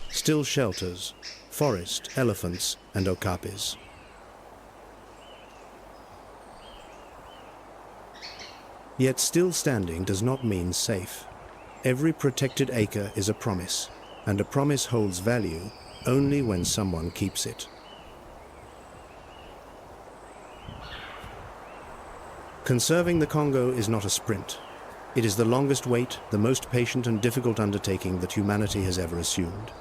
still shelters forest, elephants, and okapis. Yet still standing does not mean safe. Every protected acre is a promise, and a promise holds value only when someone keeps it. Conserving the Congo is not a sprint. It is the longest wait, the most patient and difficult undertaking that humanity has ever assumed.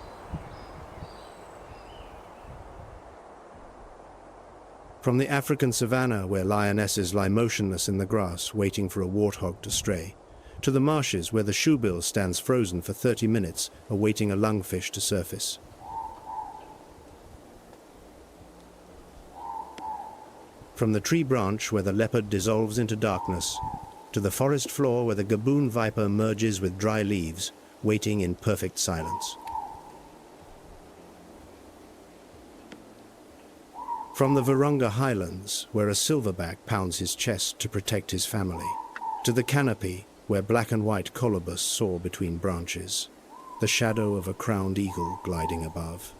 From the African savanna, where lionesses lie motionless in the grass, waiting for a warthog to stray, to the marshes where the shoebill stands frozen for 30 minutes, awaiting a lungfish to surface. From the tree branch where the leopard dissolves into darkness, to the forest floor where the gaboon viper merges with dry leaves, waiting in perfect silence. From the Virunga highlands, where a silverback pounds his chest to protect his family, to the canopy, where black and white colobus soar between branches, the shadow of a crowned eagle gliding above.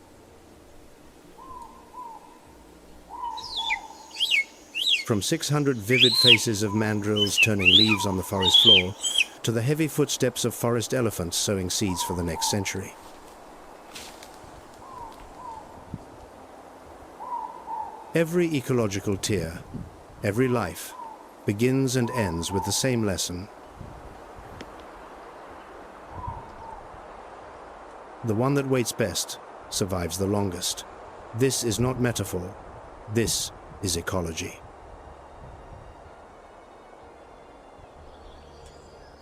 From 600 vivid faces of mandrills turning leaves on the forest floor, to the heavy footsteps of forest elephants sowing seeds for the next century. Every ecological tier, every life, begins and ends with the same lesson. The one that waits best survives the longest. This is not metaphor. This is ecology.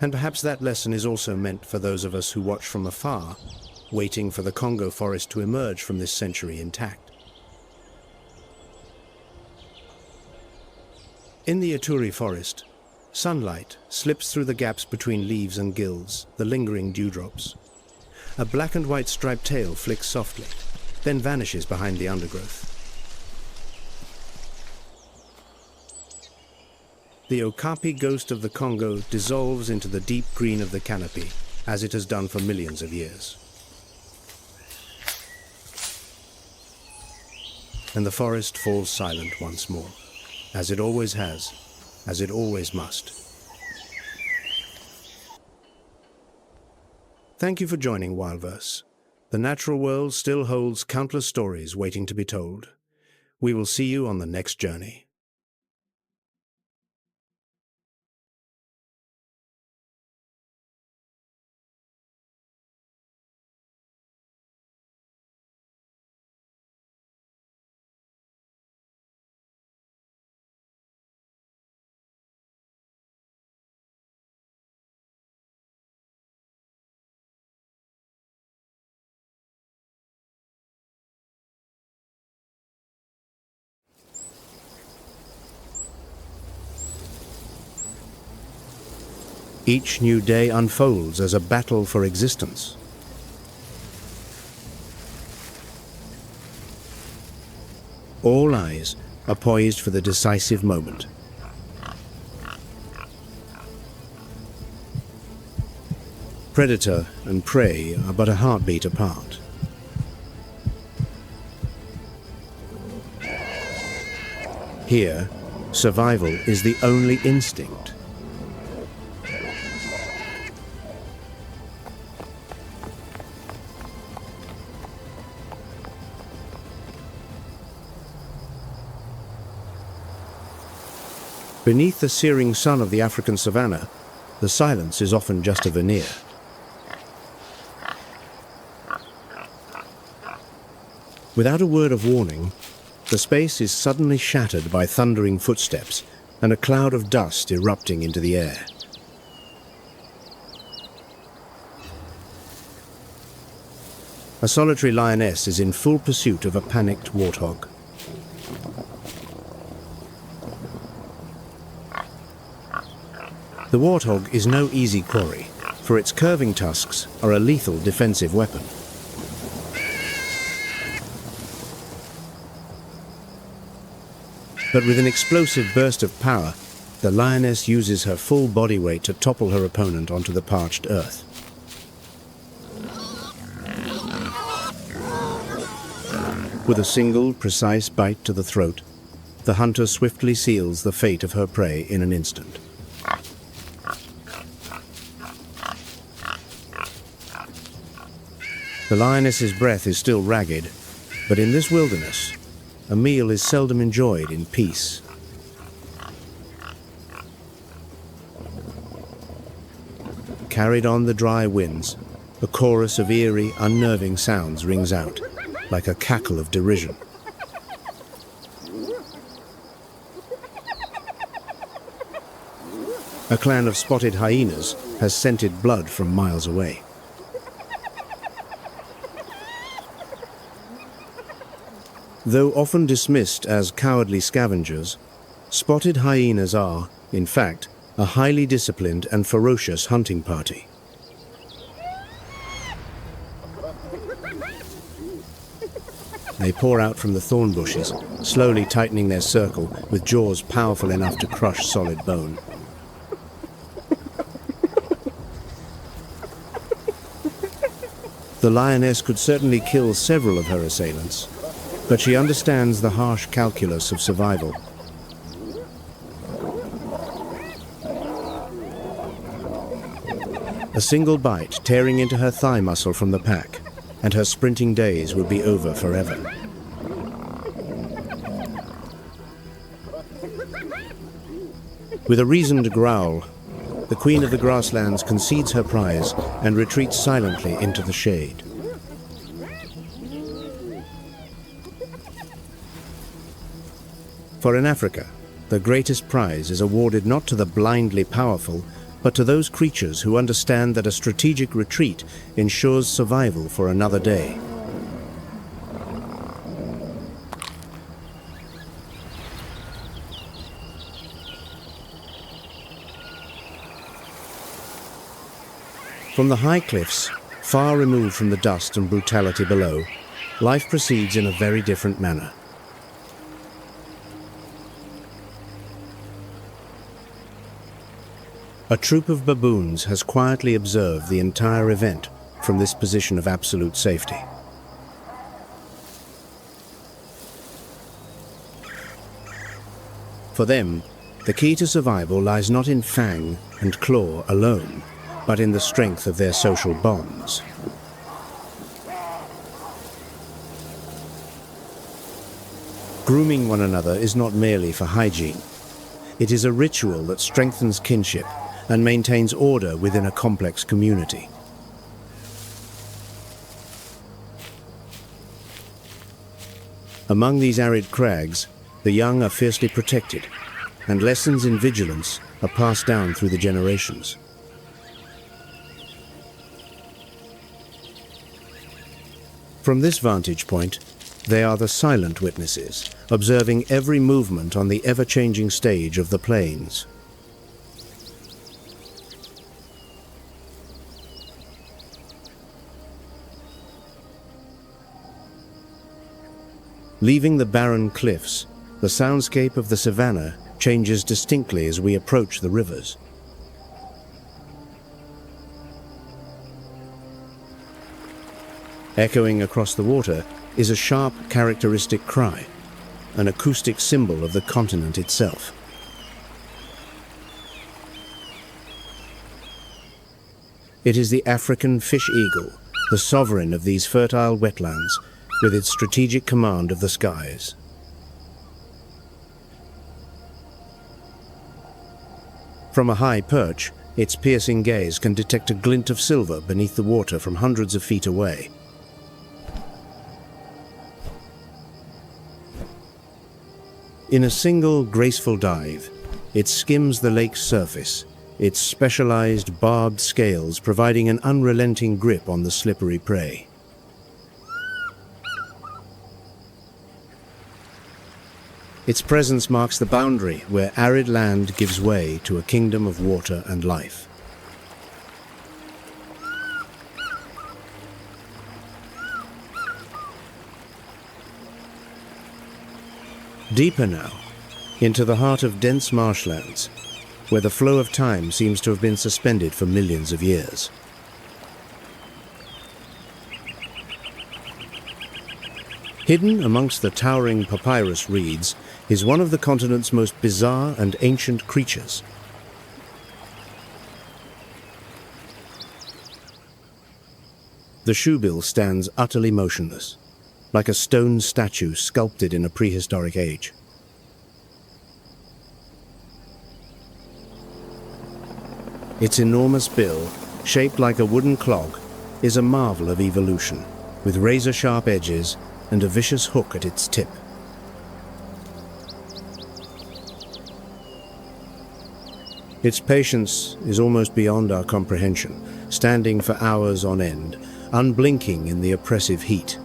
And perhaps that lesson is also meant for those of us who watch from afar, waiting for the Congo forest to emerge from this century intact. In the Ituri forest, sunlight slips through the gaps between leaves and gills, the lingering dewdrops. A black and white striped tail flicks softly, then vanishes behind the undergrowth. The okapi ghost of the Congo dissolves into the deep green of the canopy, as it has done for millions of years. And the forest falls silent once more, as it always has, as it always must. Thank you for joining WildVerse. The natural world still holds countless stories waiting to be told. We will see you on the next journey. Each new day unfolds as a battle for existence. All eyes are poised for the decisive moment. Predator and prey are but a heartbeat apart. Here, survival is the only instinct. Beneath the searing sun of the African savanna, the silence is often just a veneer. Without a word of warning, the space is suddenly shattered by thundering footsteps and a cloud of dust erupting into the air. A solitary lioness is in full pursuit of a panicked warthog. The warthog is no easy quarry, for its curving tusks are a lethal defensive weapon. But with an explosive burst of power, the lioness uses her full body weight to topple her opponent onto the parched earth. With a single, precise bite to the throat, the hunter swiftly seals the fate of her prey in an instant. The lioness's breath is still ragged, but in this wilderness, a meal is seldom enjoyed in peace. Carried on the dry winds, a chorus of eerie, unnerving sounds rings out, like a cackle of derision. A clan of spotted hyenas has scented blood from miles away. Though often dismissed as cowardly scavengers, spotted hyenas are, in fact, a highly disciplined and ferocious hunting party. They pour out from the thorn bushes, slowly tightening their circle with jaws powerful enough to crush solid bone. The lioness could certainly kill several of her assailants, but she understands the harsh calculus of survival. A single bite tearing into her thigh muscle from the pack, and her sprinting days would be over forever. With a reasoned growl, the queen of the grasslands concedes her prize and retreats silently into the shade. For in Africa, the greatest prize is awarded not to the blindly powerful, but to those creatures who understand that a strategic retreat ensures survival for another day. From the high cliffs, far removed from the dust and brutality below, life proceeds in a very different manner. A troop of baboons has quietly observed the entire event from this position of absolute safety. For them, the key to survival lies not in fang and claw alone, but in the strength of their social bonds. Grooming one another is not merely for hygiene. It is a ritual that strengthens kinship and maintains order within a complex community. Among these arid crags, the young are fiercely protected, and lessons in vigilance are passed down through the generations. From this vantage point, they are the silent witnesses, observing every movement on the ever-changing stage of the plains. Leaving the barren cliffs, the soundscape of the savannah changes distinctly as we approach the rivers. Echoing across the water is a sharp, characteristic cry, an acoustic symbol of the continent itself. It is the African fish eagle, the sovereign of these fertile wetlands, with its strategic command of the skies. From a high perch, its piercing gaze can detect a glint of silver beneath the water from hundreds of feet away. In a single graceful dive, it skims the lake's surface, its specialized barbed scales providing an unrelenting grip on the slippery prey. Its presence marks the boundary where arid land gives way to a kingdom of water and life. Deeper now, into the heart of dense marshlands, where the flow of time seems to have been suspended for millions of years. Hidden amongst the towering papyrus reeds is one of the continent's most bizarre and ancient creatures. The shoebill stands utterly motionless, like a stone statue sculpted in a prehistoric age. Its enormous bill, shaped like a wooden clog, is a marvel of evolution, with razor-sharp edges and a vicious hook at its tip. Its patience is almost beyond our comprehension, standing for hours on end, unblinking in the oppressive heat.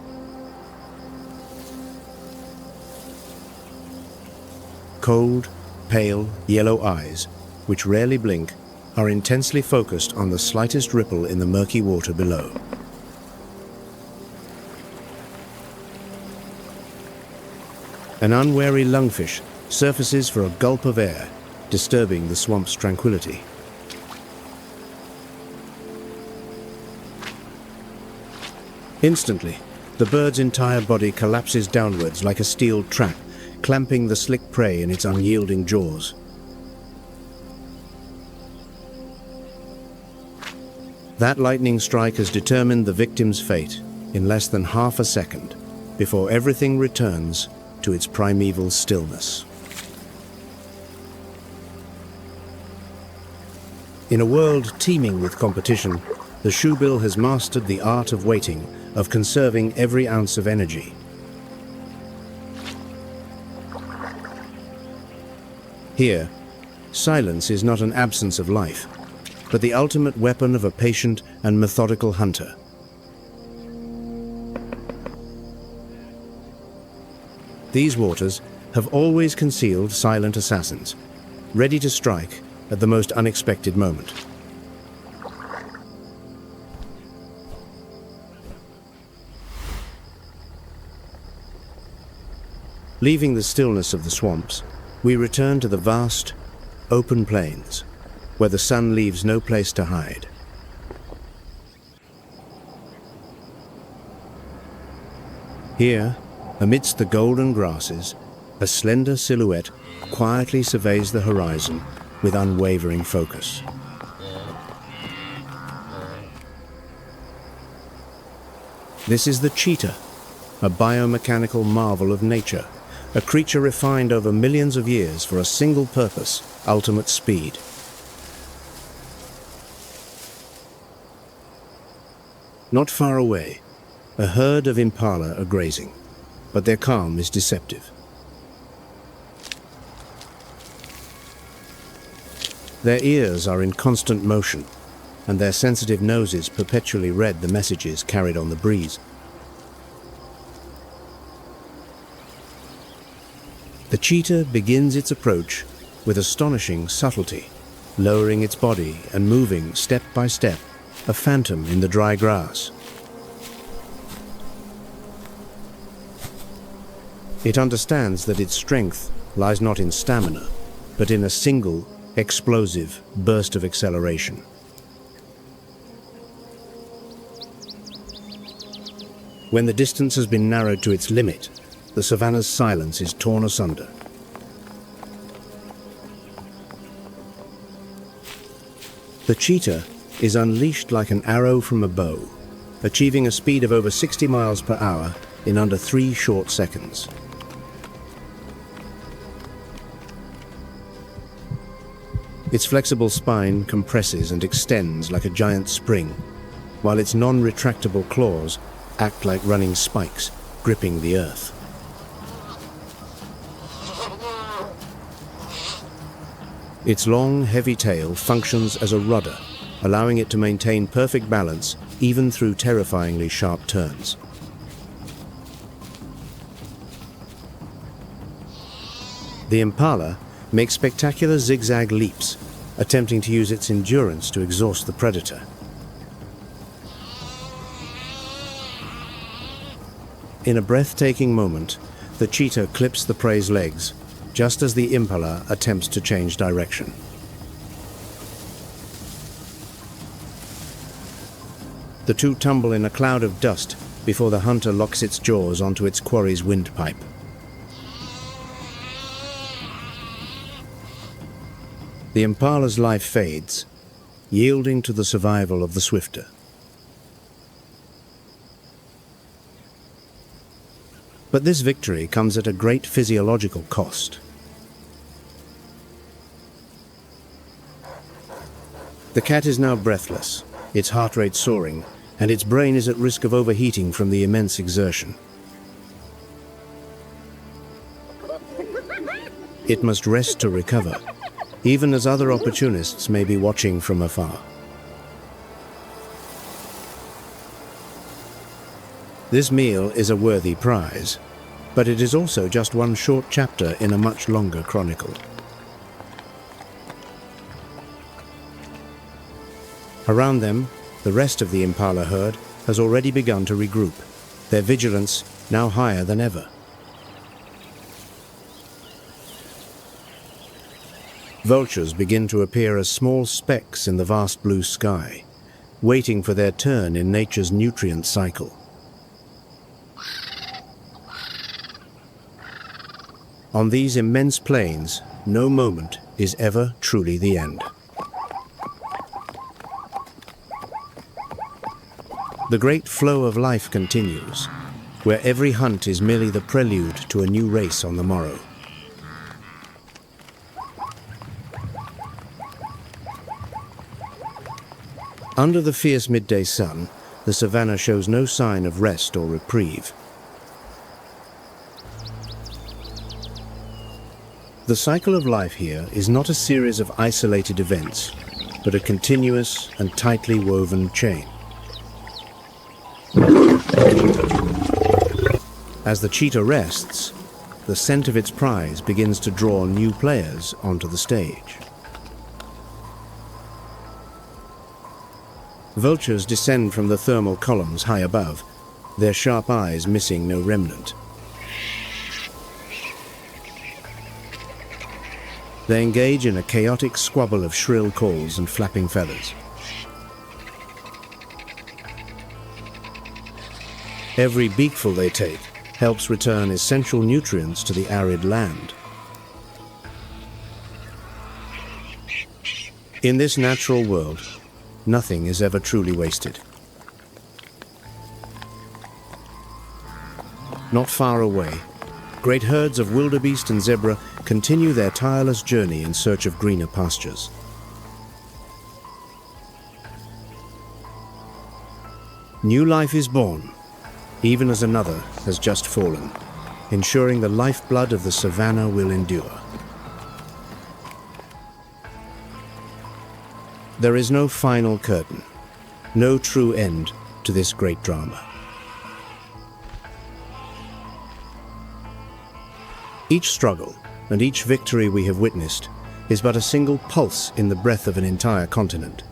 Cold, pale, yellow eyes, which rarely blink, are intensely focused on the slightest ripple in the murky water below. An unwary lungfish surfaces for a gulp of air, disturbing the swamp's tranquility. Instantly, the bird's entire body collapses downwards like a steel trap, clamping the slick prey in its unyielding jaws. That lightning strike has determined the victim's fate in less than half a second, before everything returns to its primeval stillness. In a world teeming with competition, the shoebill has mastered the art of waiting, of conserving every ounce of energy. Here, silence is not an absence of life, but the ultimate weapon of a patient and methodical hunter. These waters have always concealed silent assassins, ready to strike at the most unexpected moment. Leaving the stillness of the swamps, we return to the vast, open plains, where the sun leaves no place to hide. Here, amidst the golden grasses, a slender silhouette quietly surveys the horizon with unwavering focus. This is the cheetah, a biomechanical marvel of nature, a creature refined over millions of years for a single purpose: ultimate speed. Not far away, a herd of impala are grazing, but their calm is deceptive. Their ears are in constant motion, and their sensitive noses perpetually read the messages carried on the breeze. The cheetah begins its approach with astonishing subtlety, lowering its body and moving step by step, a phantom in the dry grass. It understands that its strength lies not in stamina, but in a single, explosive burst of acceleration. When the distance has been narrowed to its limit, the savanna's silence is torn asunder. The cheetah is unleashed like an arrow from a bow, achieving a speed of over 60 miles per hour in under 3 short seconds. Its flexible spine compresses and extends like a giant spring, while its non-retractable claws act like running spikes, gripping the earth. Its long, heavy tail functions as a rudder, allowing it to maintain perfect balance even through terrifyingly sharp turns. The impala makes spectacular zigzag leaps, attempting to use its endurance to exhaust the predator. In a breathtaking moment, the cheetah clips the prey's legs, just as the impala attempts to change direction. The two tumble in a cloud of dust before the hunter locks its jaws onto its quarry's windpipe. The impala's life fades, yielding to the survival of the swifter. But this victory comes at a great physiological cost. The cat is now breathless, its heart rate soaring, and its brain is at risk of overheating from the immense exertion. It must rest to recover, even as other opportunists may be watching from afar. This meal is a worthy prize, but it is also just one short chapter in a much longer chronicle. Around them, the rest of the impala herd has already begun to regroup, their vigilance now higher than ever. Vultures begin to appear as small specks in the vast blue sky, waiting for their turn in nature's nutrient cycle. On these immense plains, no moment is ever truly the end. The great flow of life continues, where every hunt is merely the prelude to a new race on the morrow. Under the fierce midday sun, the savanna shows no sign of rest or reprieve. The cycle of life here is not a series of isolated events, but a continuous and tightly woven chain. As the cheetah rests, the scent of its prize begins to draw new players onto the stage. Vultures descend from the thermal columns high above, their sharp eyes missing no remnant. They engage in a chaotic squabble of shrill calls and flapping feathers. Every beakful they take helps return essential nutrients to the arid land. In this natural world, nothing is ever truly wasted. Not far away, great herds of wildebeest and zebra continue their tireless journey in search of greener pastures. New life is born, even as another has just fallen, ensuring the lifeblood of the savannah will endure. There is no final curtain, no true end to this great drama. Each struggle and each victory we have witnessed is but a single pulse in the breath of an entire continent.